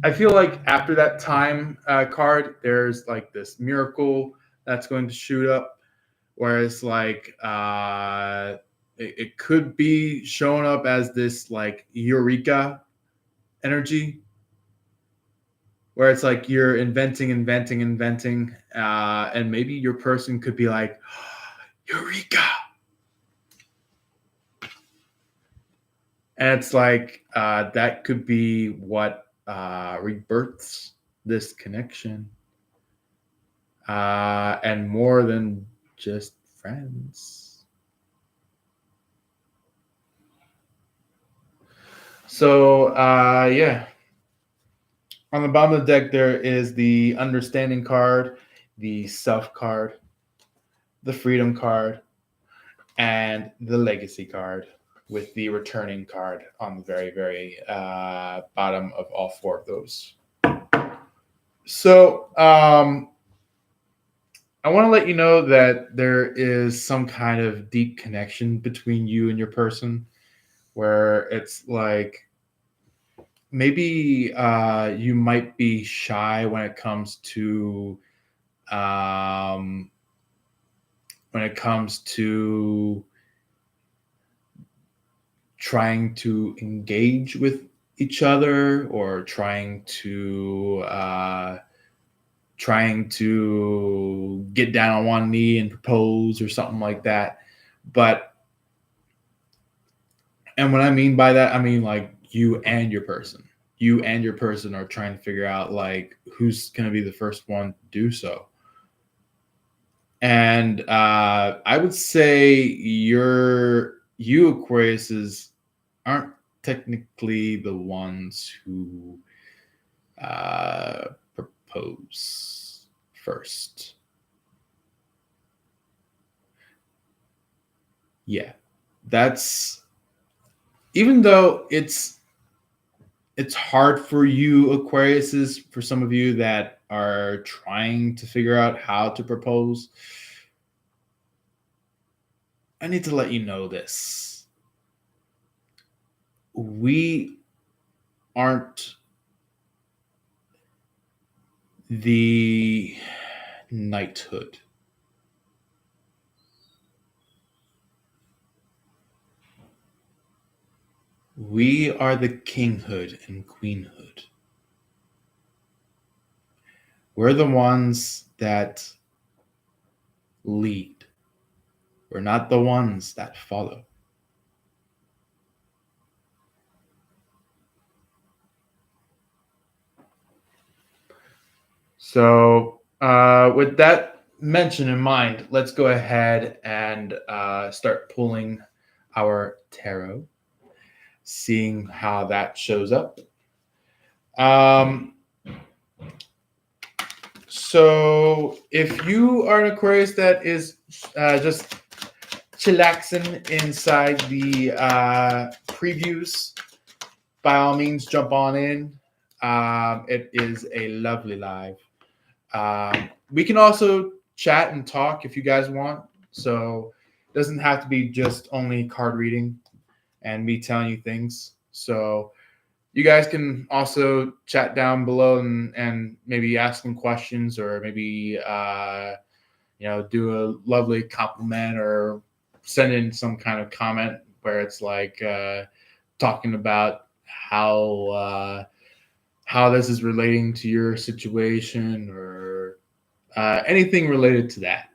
I feel like after that time card, there's like this miracle that's going to shoot up, whereas like it could be showing up as this like eureka energy, where it's like you're inventing, and maybe your person could be like, eureka. And it's like that could be what rebirths this connection, and more than just friends. So yeah, on the bottom of the deck there is the understanding card, the self card, the freedom card, and the legacy card, with the returning card on the very, very bottom of all four of those. So I want to let you know that there is some kind of deep connection between you and your person, where it's like maybe you might be shy um, when it comes to trying to engage with each other, or trying to get down on one knee and propose or something like that. But and what I mean by that, I mean like you and your person are trying to figure out like who's going to be the first one to do so. And I would say you Aquariuses aren't technically the ones who propose first. Yeah, that's even though it's hard for you Aquariuses, for some of you that are trying to figure out how to propose. I need to let you know this. We aren't the knighthood. We are the kinghood and queenhood. We're the ones that lead. We're not the ones that follow. So, with that mention in mind, let's go ahead and start pulling our tarot, seeing how that shows up. So, if you are an Aquarius that is just chillaxing inside the previews, by all means, jump on in. It is a lovely live. We can also chat and talk if you guys want. So it doesn't have to be just only card reading and me telling you things. So you guys can also chat down below and maybe ask some questions, or maybe do a lovely compliment, or send in some kind of comment where it's like talking about how this is relating to your situation, or anything related to that.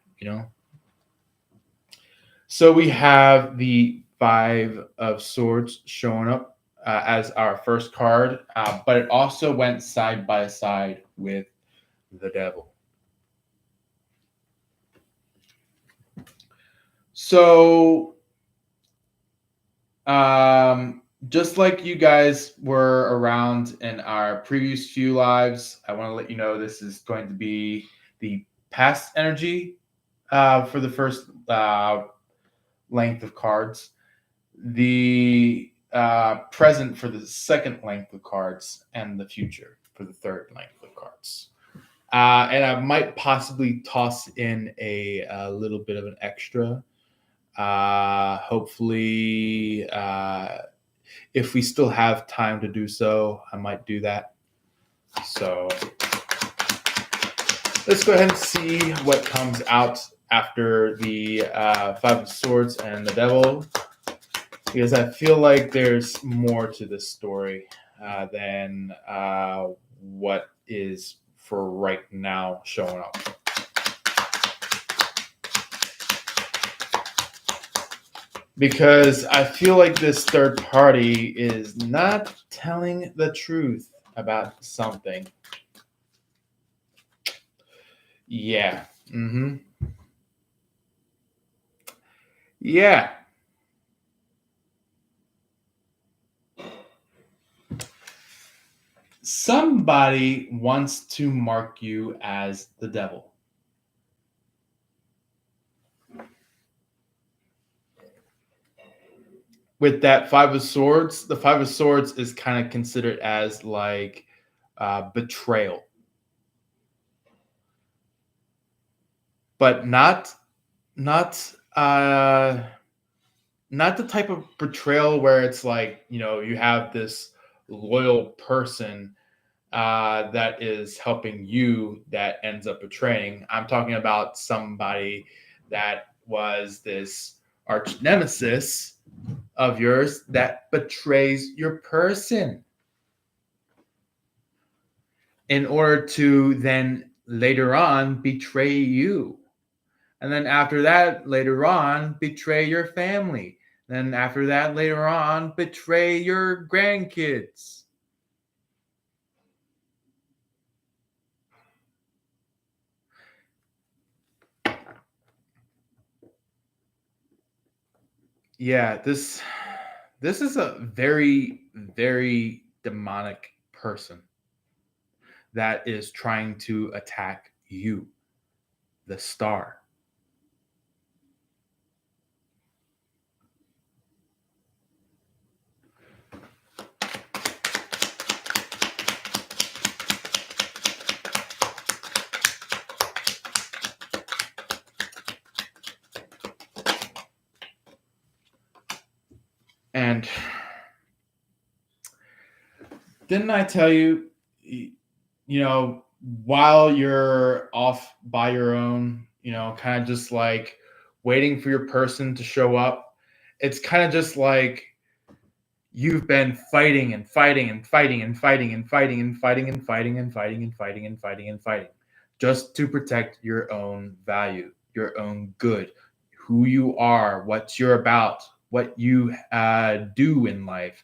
So we have the Five of Swords showing up as our first card, but it also went side by side with the Devil. So, just like you guys were around in our previous few lives, I want to let you know this is going to be the past energy for the first length of cards, the present for the second length of cards, and the future for the third length of cards. And I might possibly toss in a little bit of an extra. Hopefully, if we still have time to do so, I might do that. So let's go ahead and see what comes out after the Five of Swords and the Devil, because I feel like there's more to this story than what is for right now showing up. Because I feel like this third party is not telling the truth about something. Yeah. Mm-hmm. Yeah. Somebody wants to mark you as the devil. With that Five of Swords, the Five of Swords is kind of considered as like betrayal, but not uh, not the type of betrayal where it's like you have this loyal person that is helping you that ends up betraying. I'm talking about somebody that was this arch nemesis of yours that betrays your person in order to then later on betray you. And then after that, later on, betray your family. Then after that, later on, betray your grandkids. Yeah, this is a very, very demonic person that is trying to attack you, the star. And didn't I tell you, while you're off by your own, kind of just like waiting for your person to show up, it's kind of just like you've been fighting and fighting and fighting and fighting and fighting and fighting and fighting and fighting and fighting and fighting and fighting just to protect your own value, your own good, who you are, what you're about, what you do in life,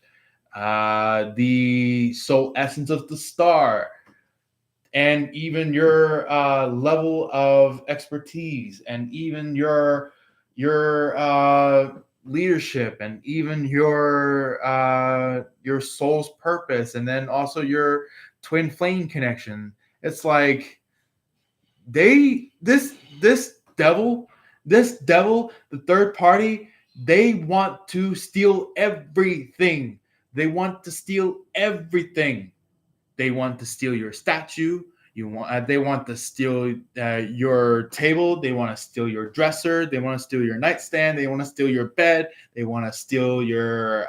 the soul essence of the star, and even your level of expertise, and even your leadership, and even your soul's purpose, and then also your twin flame connection. It's like they this devil, the third party, they want to steal everything. They want to steal everything. They want to steal your statue. They want to steal your table. They want to steal your dresser. They want to steal your nightstand. They want to steal your bed. They want to steal your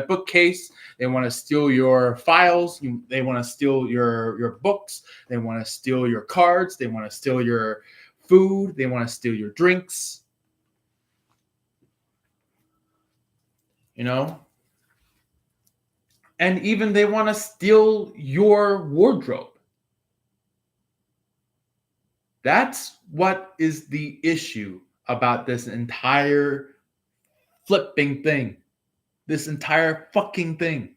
bookcase. They want to steal your files. They want to steal your books. They want to steal your cards. They want to steal your food. They want to steal your drinks. You know, and even they want to steal your wardrobe. That's what is the issue about this entire flipping thing. This entire fucking thing.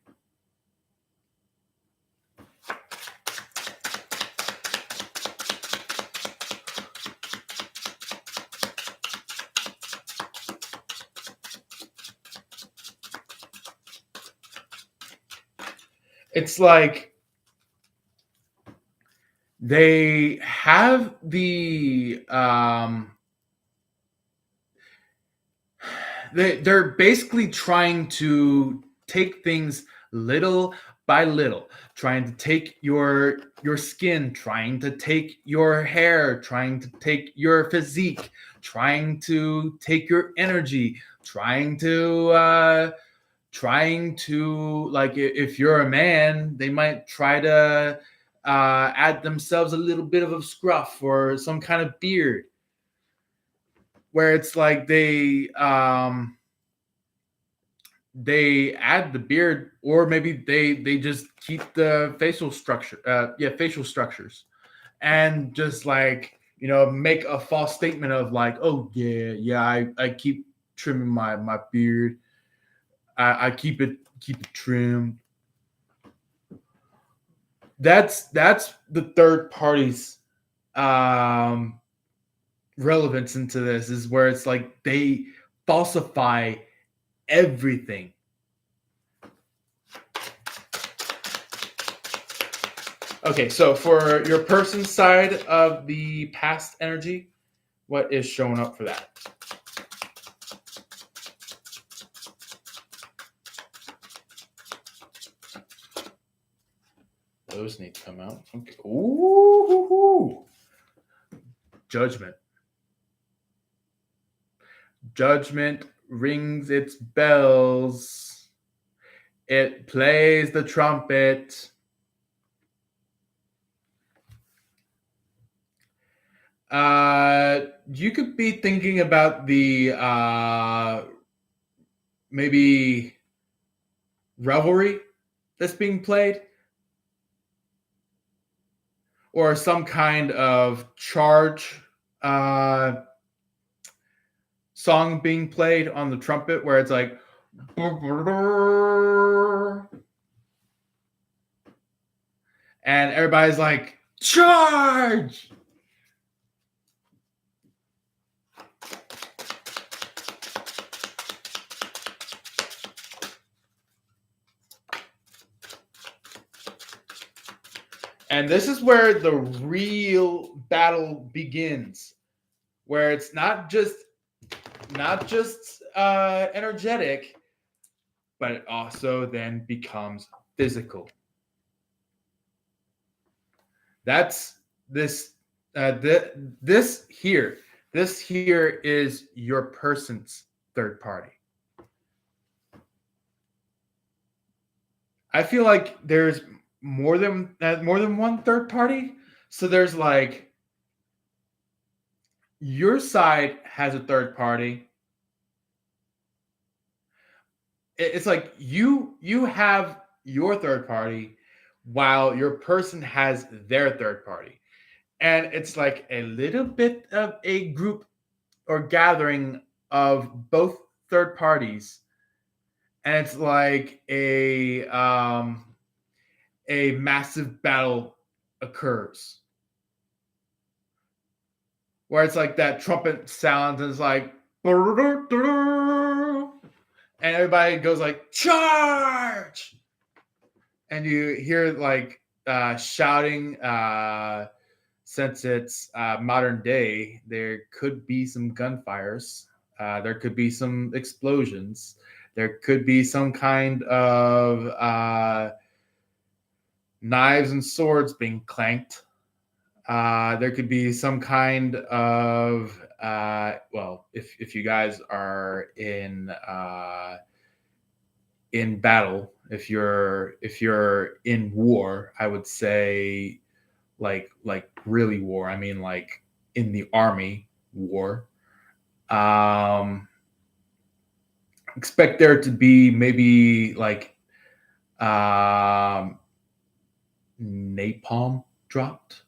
It's like they have they're basically trying to take things little by little, trying to take your skin, trying to take your hair, trying to take your physique, trying to take your energy, trying to like, if you're a man, they might try to add themselves a little bit of a scruff or some kind of beard, where it's like they add the beard, or maybe they just keep the facial structures, and just like make a false statement of like, oh yeah, I keep trimming my beard. I keep it trimmed. That's the third party's um, relevance into this, is where it's like they falsify everything. Okay, so for your person's side of the past energy, what is showing up for that? Those need to come out. Okay. Ooh. Judgment. Judgment rings its bells. It plays the trumpet. You could be thinking about the maybe revelry that's being played, or some kind of charge song being played on the trumpet, where it's like, and everybody's like, charge. And this is where the real battle begins, where it's not just energetic, but it also then becomes physical. That's this. This here is your person's third party. I feel like there's more than one third party. So there's like, your side has a third party. It's like you have your third party, while your person has their third party. And it's like a little bit of a group or gathering of both third parties. And it's like a massive battle occurs, where it's like that trumpet sounds and it's like, and everybody goes like, charge, and you hear like shouting. Since it's modern day, there could be some gunfires, there could be some explosions, there could be some kind of knives and swords being clanked. There could be some kind of well, if you guys are in battle, if you're in war, I would say like really war. I mean, like in the army war. Expect there to be maybe like napalm dropped.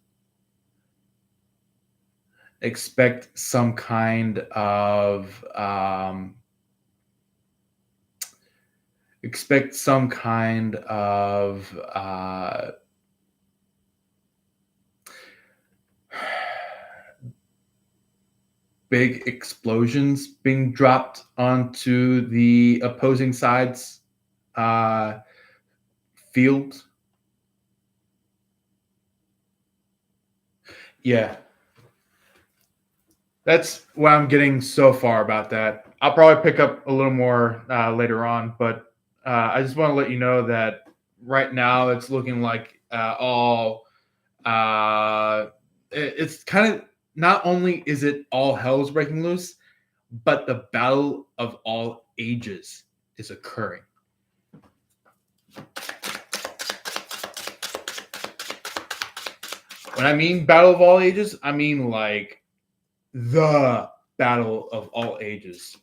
Expect some kind of big explosions being dropped onto the opposing side's field. Yeah. That's what I'm getting so far about that. I'll probably pick up a little more later on, but I just want to let you know that right now it's looking like it's kind of, not only is it all hell's breaking loose, but the battle of all ages is occurring. When I mean battle of all ages, I mean like the battle of all ages.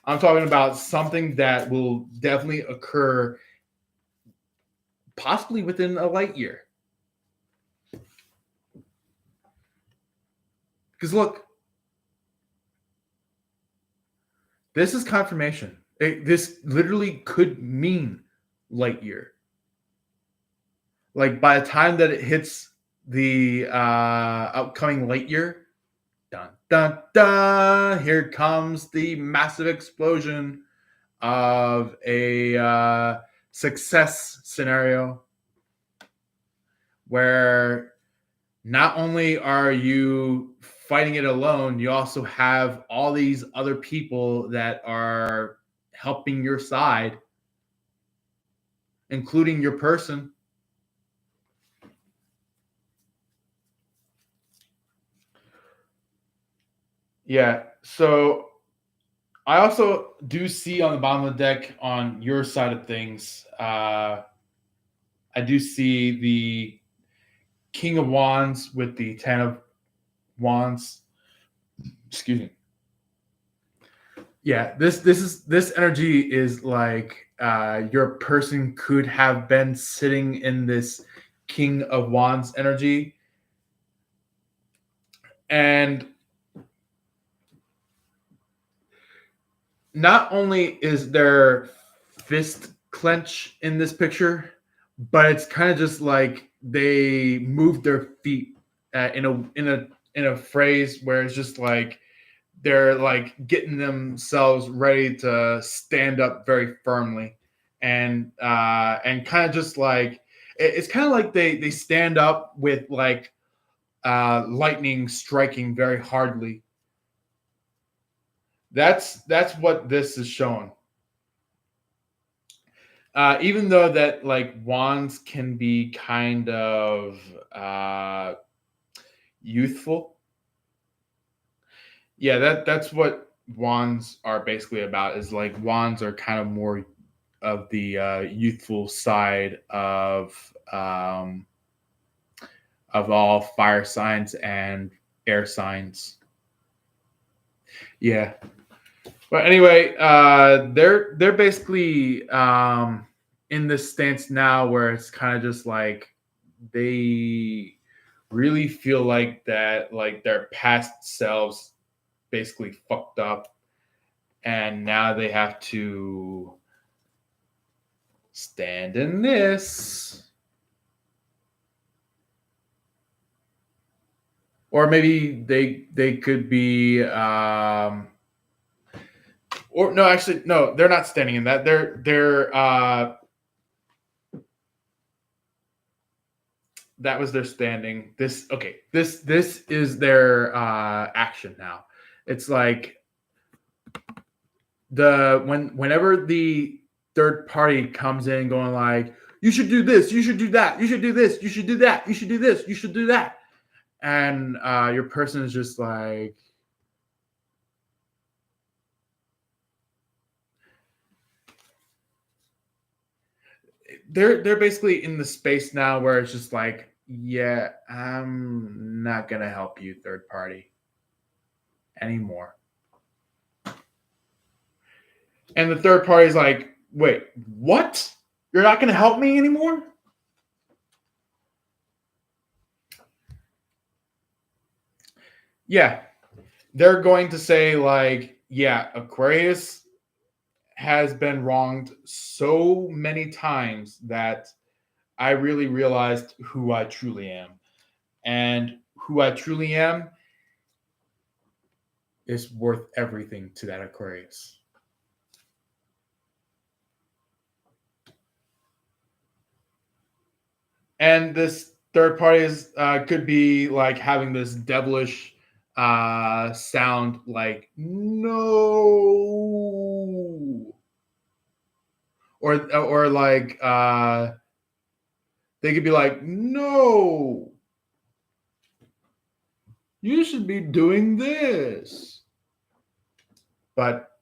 I'm talking about something that will definitely occur possibly within a light year. Because look, This is confirmation. This literally could mean light year. Like by the time that it hits the upcoming light year, dun dun dun, here comes the massive explosion of a success scenario where not only are you fighting it alone, you also have all these other people that are helping your side, including your person. Yeah. So I also do see on the bottom of the deck on your side of things, I do see the King of Wands with the Ten of Wands. Excuse me. Yeah, this energy is like your person could have been sitting in this King of Wands energy, and not only is there fist clench in this picture, but it's kind of just like they move their feet in a phrase where it's just like they're like getting themselves ready to stand up very firmly, and kind of just like it's kind of like they stand up with like lightning striking very hardly. That's what this is showing. Even though that like wands can be kind of youthful, yeah, that's what wands are basically about. Is like wands are kind of more of the youthful side of all fire signs and air signs. Yeah, but anyway, they're basically in this stance now where it's kind of just like they really feel like that like their past selves basically fucked up, and now they have to stand in this. Or maybe they could be or no, actually no, they're not standing in that. They're that was their standing. This okay. This is their action now. It's like whenever the third party comes in going like, you should do this, you should do that, you should do this, you should do that, you should do this, you should do that, and your person is just like, they're basically in the space now where it's just like, yeah, I'm not gonna help you, third party, anymore. And the third party is like, wait, what? You're not gonna help me anymore? Yeah. They're going to say, like, yeah, Aquarius has been wronged so many times that I really realized who I truly am. And who I truly am is worth everything to that Aquarius. And this third party is could be like having this devilish sound like no, or like they could be like, no, you should be doing this. But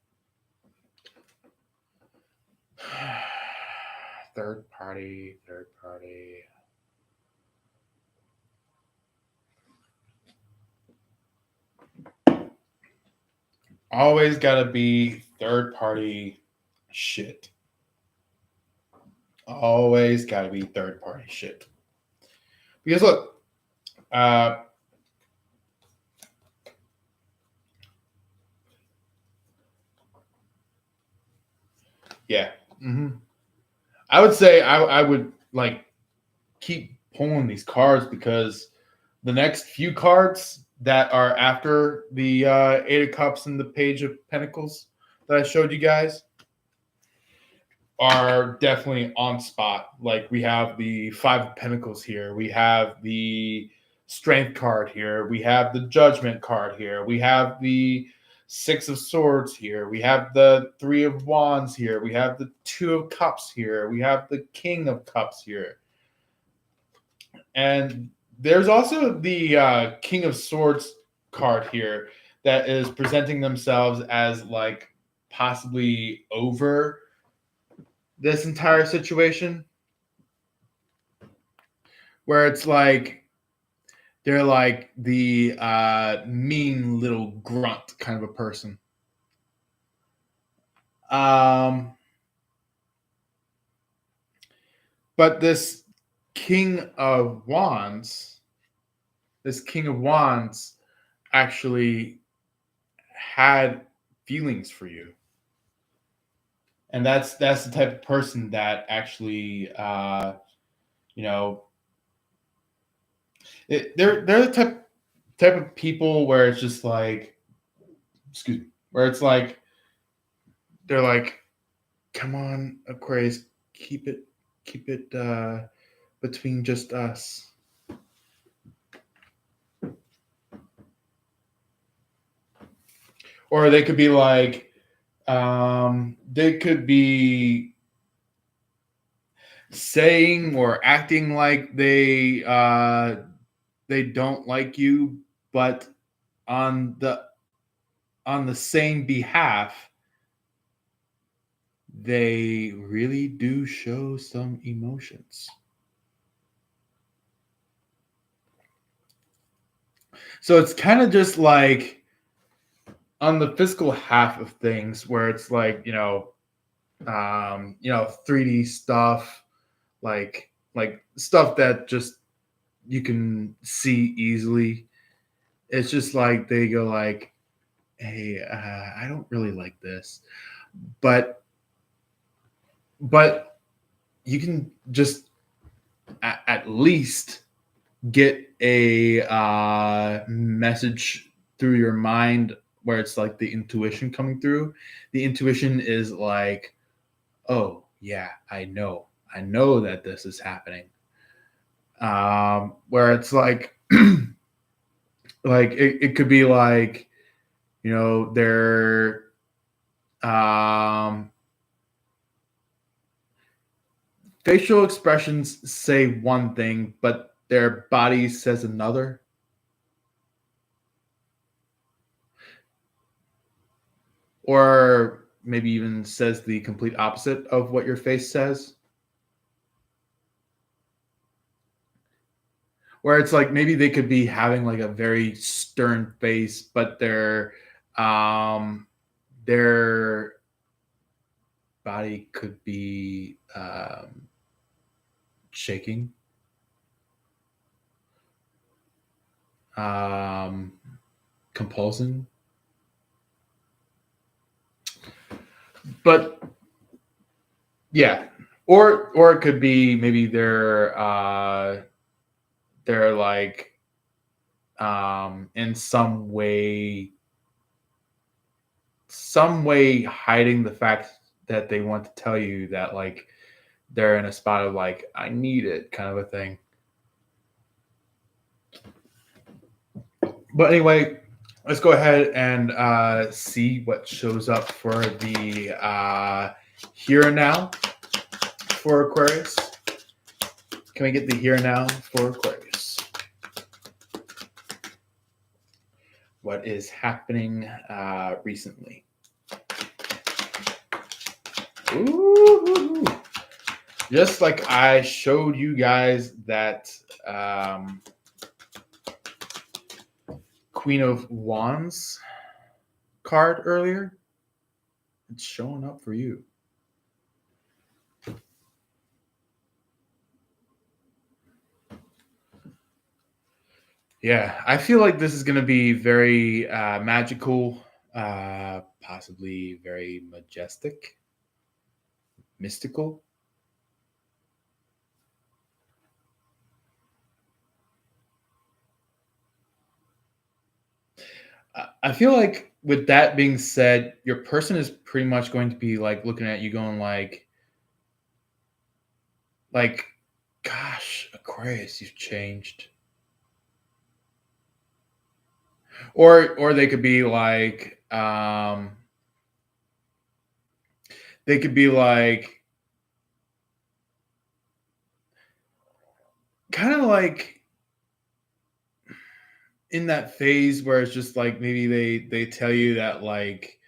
third party. Always gotta be third party shit. Always gotta be third party shit. Because look, uh, Yeah. I would say I would like keep pulling these cards because the next few cards that are after the Eight of Cups and the Page of Pentacles that I showed you guys are definitely on spot. Like we have the Five of Pentacles here, we have the Strength card here, we have the Judgment card here, we have the Six of Swords here, we have the Three of Wands here, we have the Two of Cups here, we have the King of Cups here. And there's also the King of Swords card here that is presenting themselves as like possibly over this entire situation, where it's like they're like the mean little grunt kind of a person. But this King of Wands, actually had feelings for you. And that's the type of person that actually, they're the type of people where it's just like, excuse me, where it's like they're like, come on, Aquarius, keep it between just us. Or they could be like, they could be saying or acting like they don't like you, but on the same behalf, they really do show some emotions. So it's kind of just like on the physical half of things where it's like, 3D stuff, like stuff that just you can see easily. It's just like they go like, hey, I don't really like this, but you can just at least get a message through your mind where it's like the intuition coming through. The intuition is like, oh yeah, I know that this is happening. Where it's like, like it could be like, they're facial expressions say one thing, but their body says another. Or maybe even says the complete opposite of what your face says. Where it's like maybe they could be having like a very stern face, but their body could be shaking, compulsing. But yeah, or it could be maybe they're like in some way hiding the fact that they want to tell you that like they're in a spot of like, I need it kind of a thing. But anyway, let's go ahead and see what shows up for the here and now for Aquarius. Can we get the here and now for Aquarius? What is happening recently? Ooh. Just like I showed you guys that Queen of Wands card earlier, it's showing up for you. Yeah, I feel like this is going to be very magical, possibly very majestic. mystical. I feel like with that being said, your person is pretty much going to be like looking at you going like gosh, Aquarius, you've changed. Or they could be like they could be like kind of like in that phase where it's just like maybe they tell you that like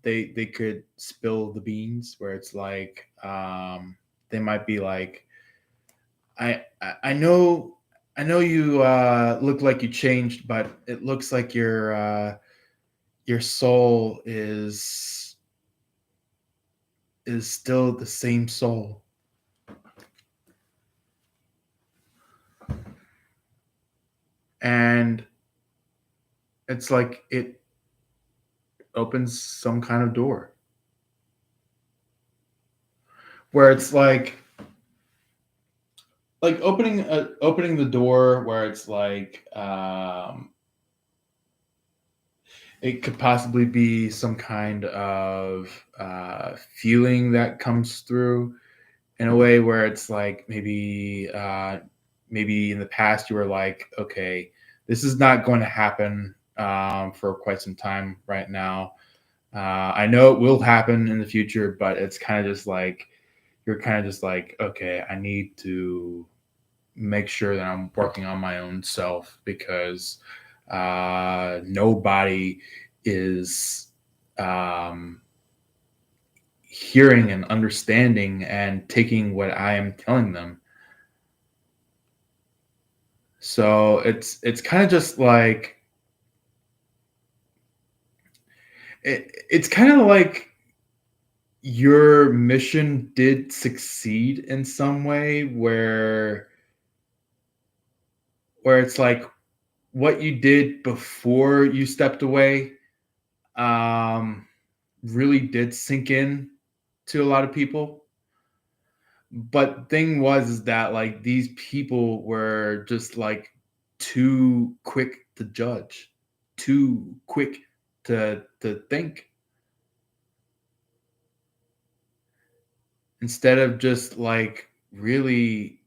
they could spill the beans where it's like they might be like I know you look like you changed, but it looks like your soul is still the same soul. And it's like it opens some kind of door where it's like opening the door where it's like it could possibly be some kind of feeling that comes through in a way where it's like maybe in the past you were like, okay, this is not going to happen for quite some time right now. I know it will happen in the future, but it's kind of just like you're kind of just like, okay, I need to make sure that I'm working on my own self because nobody is um, hearing and understanding and taking what I am telling them. So it's kind of just like it's kind of like your mission did succeed in some way where it's like what you did before you stepped away um really did sink in to a lot of people. But thing was is that like these people were just like too quick to judge, too quick to think instead of just like really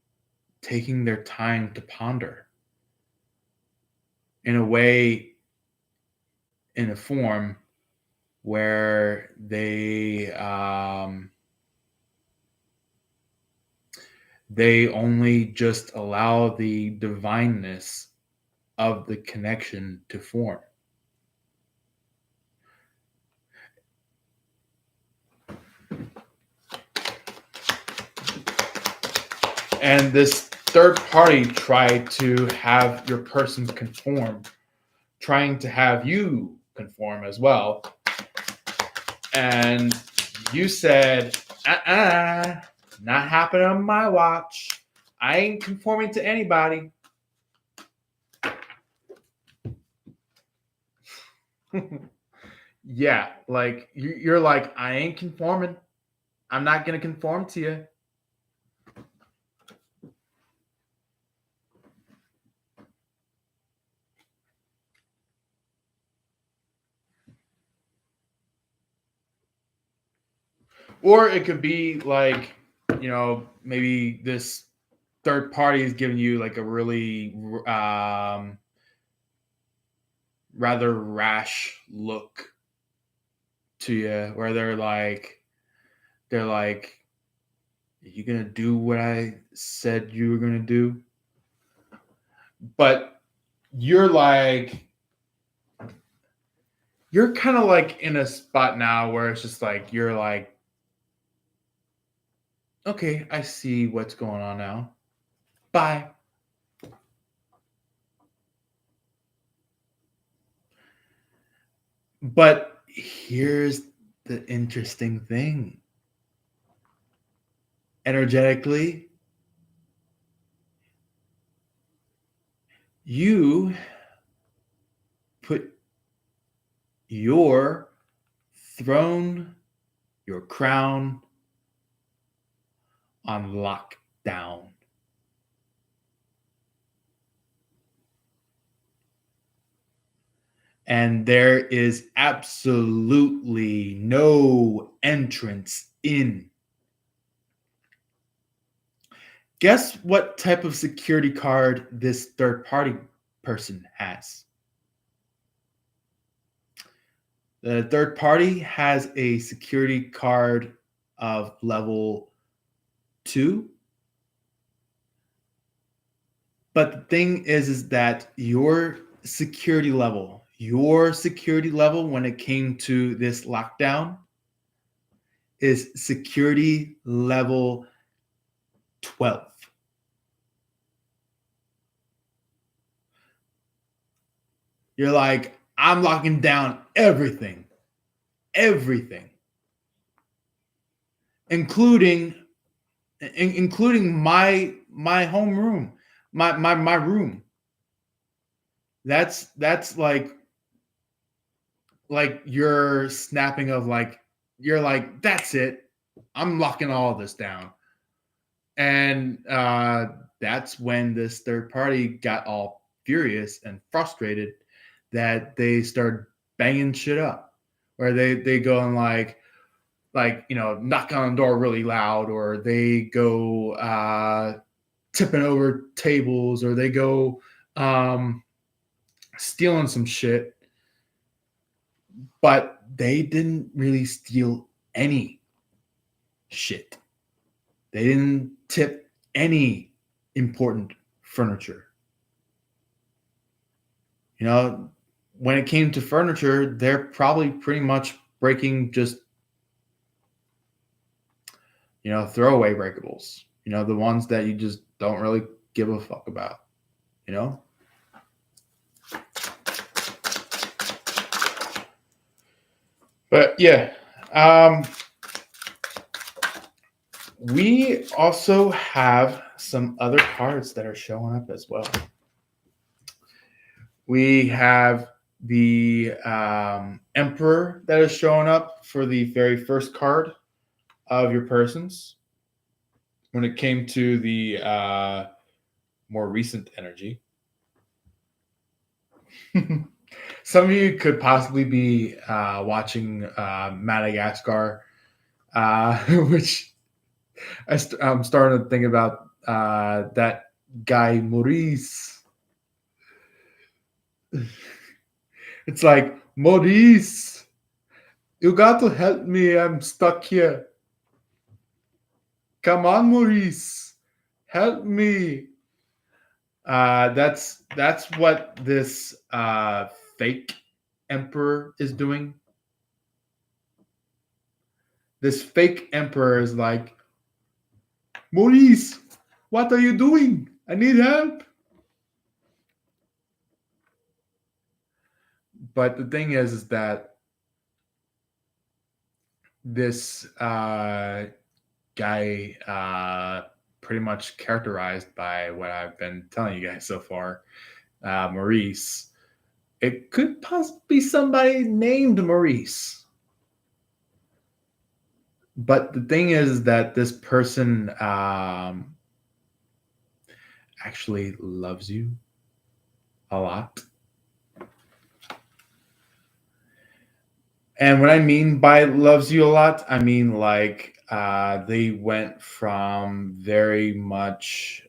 taking their time to ponder in a way, in a form where they only just allow the divineness of the connection to form. And this third party tried to have your person conform, trying to have you conform as well. And you said, not happening on my watch. I ain't conforming to anybody. Yeah, like you're like, I ain't conforming. I'm not going to conform to you. Or it could be like, maybe this third party is giving you like a really rather rash look to you where they're like, are you gonna do what I said you were gonna do? But you're like you're kind of like in a spot now where it's just like you're like, okay, I see what's going on now. Bye. But here's the interesting thing. Energetically, you put your throne, your crown, on lockdown. And there is absolutely no entrance in. Guess what type of security card this third party person has? The third party has a security card of level 2. But the thing is that your security level when it came to this lockdown is security level 12. You're like, I'm locking down everything, including including my home room, my room. That's like you're snapping of like you're like that's it. I'm locking all this down, and that's when this third party got all furious and frustrated that they started banging shit up, where they go and knock on the door really loud, or they go tipping over tables, or they go stealing some shit, but they didn't really steal any shit. They didn't tip any important furniture. You know, when it came to furniture, they're probably pretty much breaking just, throwaway breakables. The ones that you just don't really give a fuck about, you know? But yeah, we also have some other cards that are showing up as well. We have the Emperor that is showing up for the very first card of your persons. When it came to the more recent energy, some of you could possibly be watching Madagascar, which I'm starting to think about that guy Maurice. It's like, Maurice, you got to help me. I'm stuck here. Come on, Maurice, help me. That's what this fake emperor is doing. This fake emperor is like, Maurice, what are you doing? I need help. But the thing is that this guy, pretty much characterized by what I've been telling you guys so far, Maurice, it could possibly be somebody named Maurice. But the thing is that this person actually loves you a lot. And what I mean by loves you a lot, I mean like they went from very much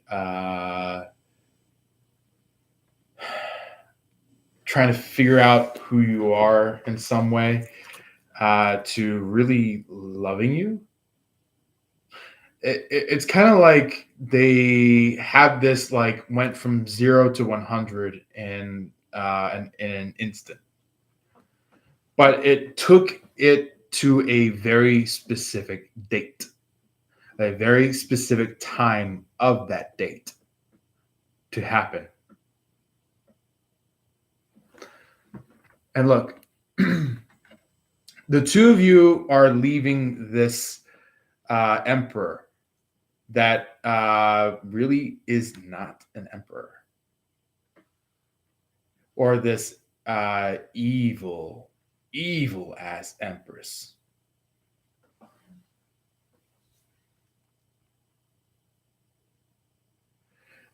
trying to figure out who you are in some way to really loving you. It's kind of like they have this like went from 0 to 100 in an instant, but it took it to a very specific date, a very specific time of that date to happen. And look, the two of you are leaving this emperor that really is not an emperor, or this evil ass empress.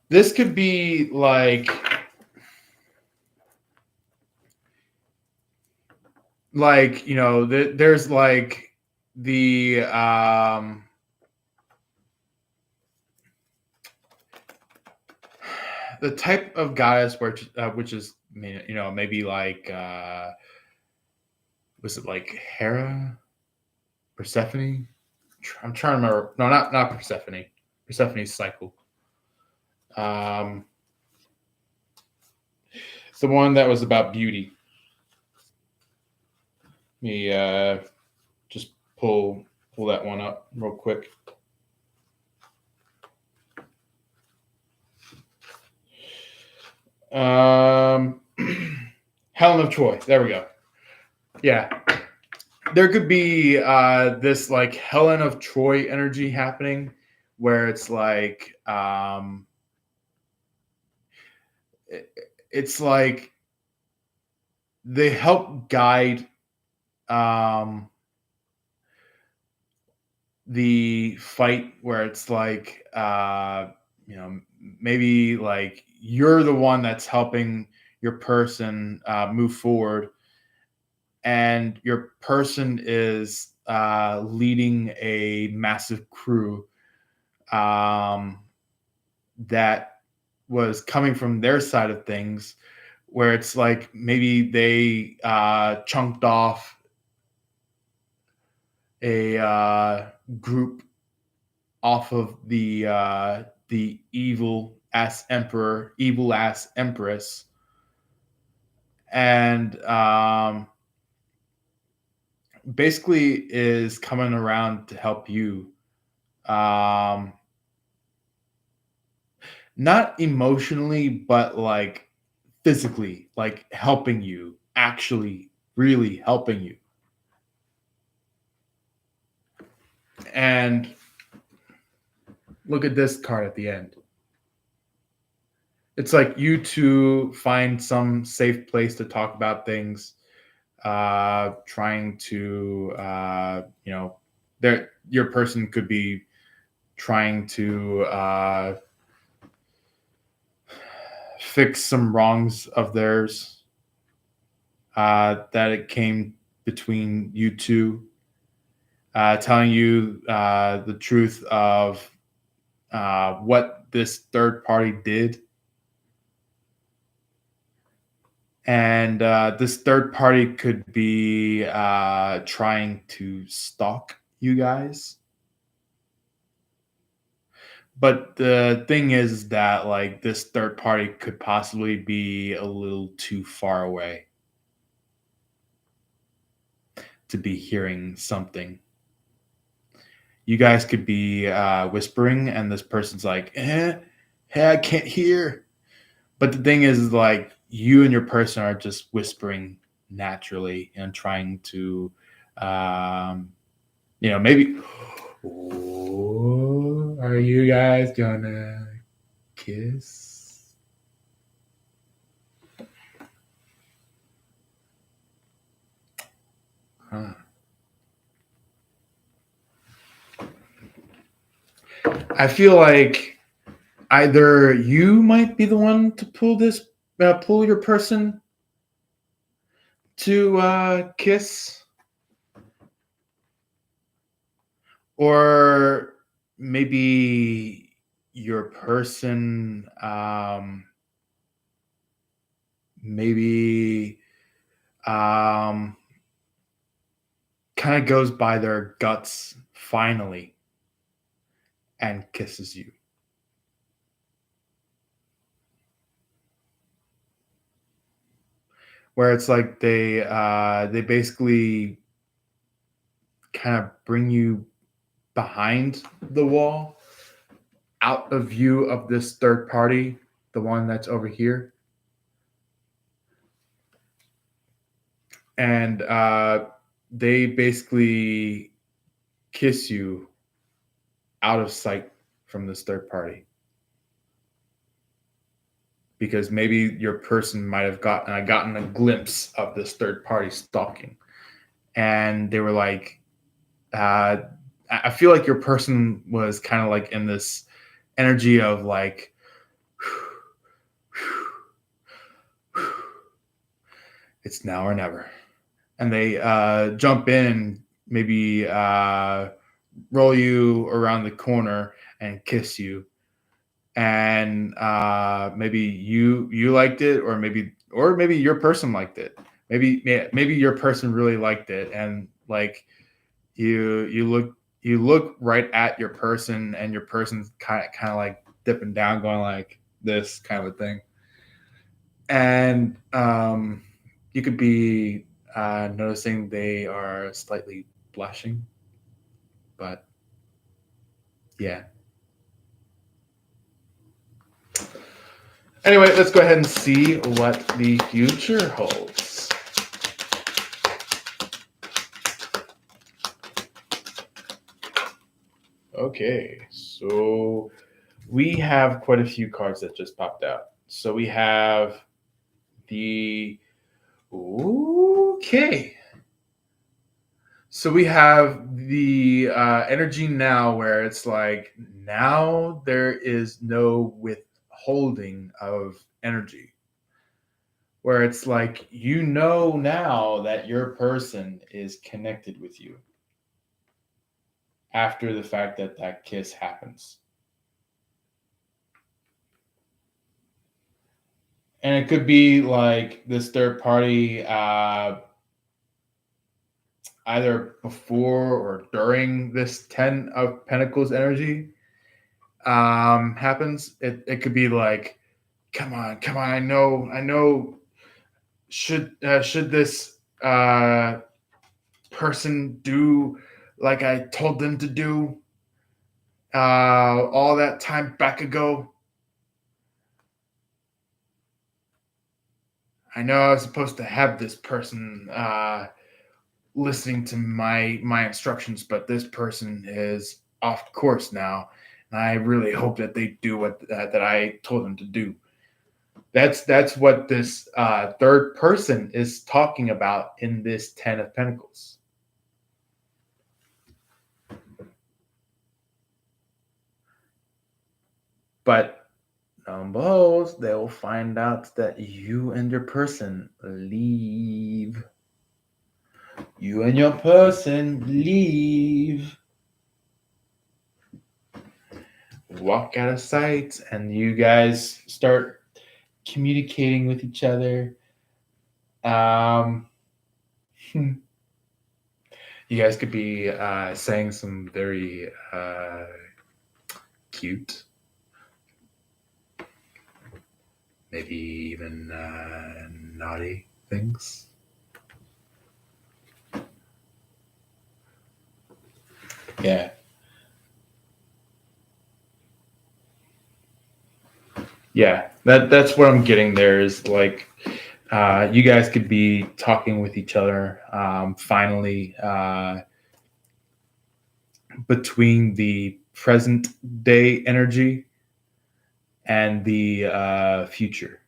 This could be like there's like the the type of goddess which is maybe like was it like Hera, Persephone? I'm trying to remember. No, not Persephone. Persephone's cycle. Um, it's the one that was about beauty. Let me just pull that one up real quick. Helen of Troy. There we go. Yeah, there could be this like Helen of Troy energy happening, where it's like it's like they help guide um, the fight, where it's like maybe like you're the one that's helping your person move forward, and your person is leading a massive crew um, that was coming from their side of things, where it's like maybe they chunked off a group off of the evil ass empress, and basically is coming around to help you. Um, Not emotionally, but like physically, like helping you, actually, really helping you. And look at this card at the end. It's like you two find some safe place to talk about things, trying to, your person could be trying to fix some wrongs of theirs that it came between you two, telling you the truth of what this third party did. And this third party could be trying to stalk you guys. But the thing is that like this third party could possibly be a little too far away to be hearing something. You guys could be whispering, and this person's like, hey, I can't hear. But the thing is, like, you and your person are just whispering naturally and trying to, maybe, oh, are you guys gonna kiss? Huh. I feel like either you might be the one to pull your person to kiss, or maybe your person maybe kind of goes by their guts finally and kisses you. Where it's like they basically kind of bring you behind the wall, out of view of this third party, the one that's over here. And they basically kiss you out of sight from this third party, because maybe your person might have gotten a glimpse of this third party stalking, and they were like, I feel like your person was kind of like in this energy of like, It's now or never. And they jump in, maybe roll you around the corner and kiss you. And maybe you liked it, or maybe your person liked it. Maybe your person really liked it, and like you look right at your person, and your person's kind of like dipping down, going like this kind of a thing. And you could be noticing they are slightly blushing, but yeah. Anyway, let's go ahead and see what the future holds. Okay, so we have quite a few cards that just popped out. So we have the okay. So we have the energy now, where it's like now there is no withholding of energy, where it's like now that your person is connected with you after the fact that that kiss happens. And it could be like this third party, either before or during this 10 of Pentacles energy happens. It could be like, come on, I know. Should this person do like I told them to do all that time back ago? I know I was supposed to have this person listening to my instructions, but this person is off course now, and I really hope that they do what that I told them to do. That's what this third person is talking about in this 10 of Pentacles. But below, they'll find out that you and your person leave. You and your person leave. Walk out of sight, and you guys start communicating with each other. You guys could be saying some very cute, maybe even naughty things. Yeah. Yeah, that's what I'm getting there is like you guys could be talking with each other finally between the present day energy and the future.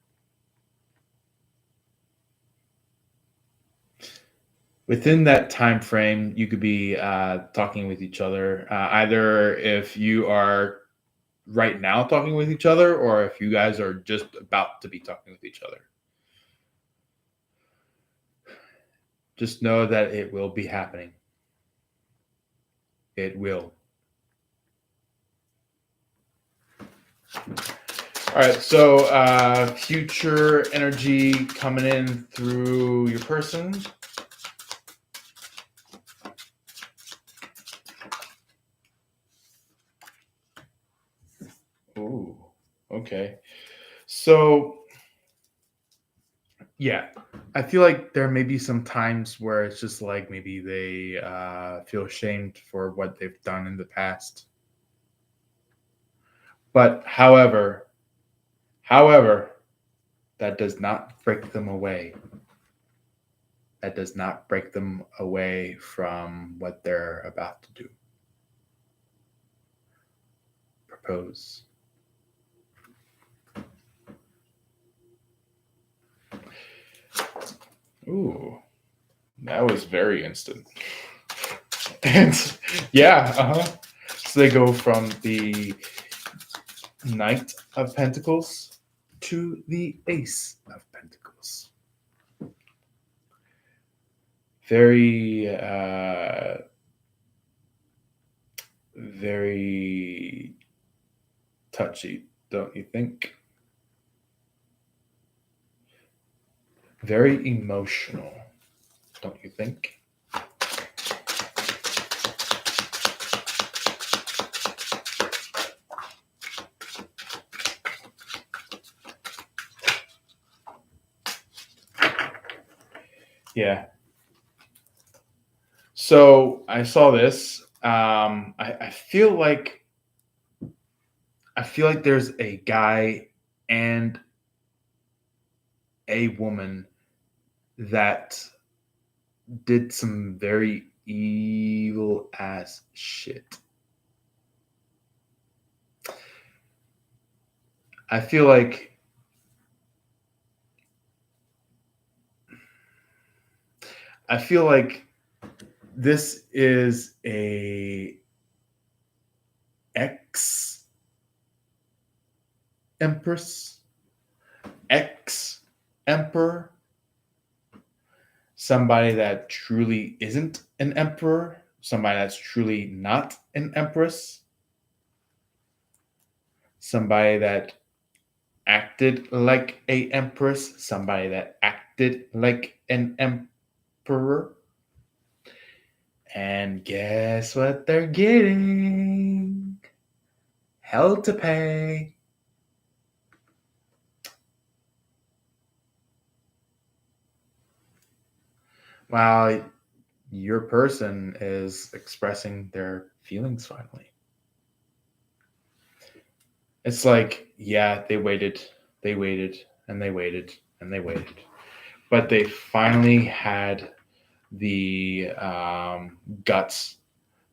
Within that time frame, you could be talking with each other, either if you are right now talking with each other, or if you guys are just about to be talking with each other. Just know that it will be happening. It will. All right, so future energy coming in through your person. Ooh, okay. So, yeah, I feel like there may be some times where it's just like maybe they feel ashamed for what they've done in the past. But however, that does not break them away. That does not break them away from what they're about to do. Propose. Ooh, that was very instant. And yeah, so they go from the Knight of Pentacles to the Ace of Pentacles. Very, very touchy, don't you think? Very emotional, don't you think? Yeah. So I saw this. I feel like there's a guy and a woman that did some very evil ass shit. I feel like I feel like this is a ex empress, ex emperor, somebody that truly isn't an emperor, somebody that's truly not an empress, somebody that acted like a empress, somebody that acted like an emperor. And guess what they're getting? Hell to pay. While your person is expressing their feelings finally. It's like, yeah, they waited, and they waited, and they waited. But they finally had the guts.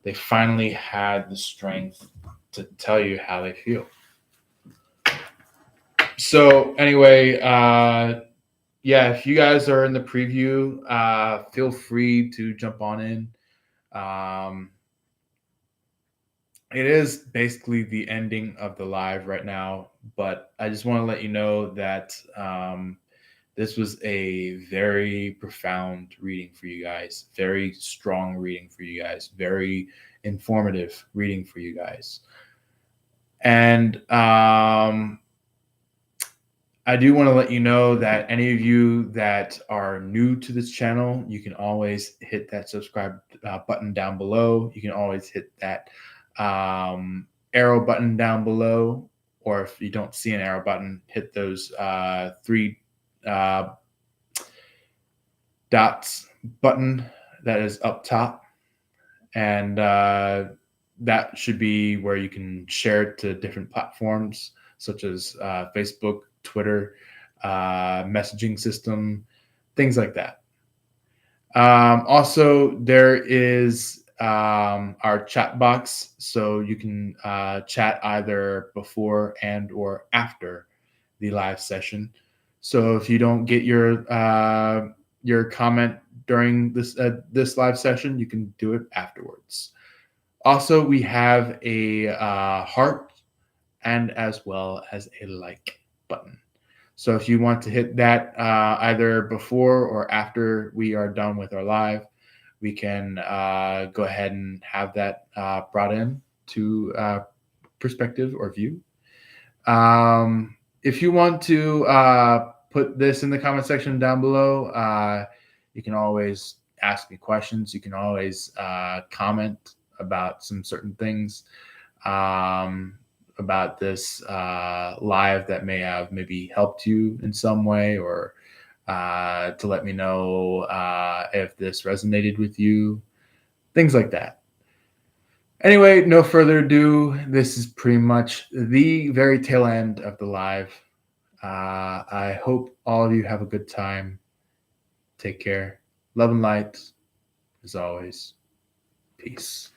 They finally had the strength to tell you how they feel. So, anyway, yeah, if you guys are in the preview, feel free to jump on in. Um, it is basically the ending of the live right now, but I just want to let you know that this was a very profound reading for you guys, very strong reading for you guys, very informative reading for you guys. And I do want to let you know that any of you that are new to this channel, you can always hit that subscribe button down below. You can always hit that arrow button down below. Or if you don't see an arrow button, hit those three dots button that is up top. And that should be where you can share it to different platforms such as Facebook, Twitter, messaging system, things like that. Also, there is our chat box, so you can chat either before and or after the live session. So if you don't get your comment during this live session, you can do it afterwards. Also, we have a heart and as well as a like button. So if you want to hit that either before or after we are done with our live, we can go ahead and have that brought in to perspective or view. If you want to put this in the comment section down below, you can always ask me questions. You can always comment about some certain things about this live that may have maybe helped you in some way, or to let me know if this resonated with you, things like that. Anyway, no further ado. This is pretty much the very tail end of the live. I hope all of you have a good time. Take care. Love and light, as always. Peace.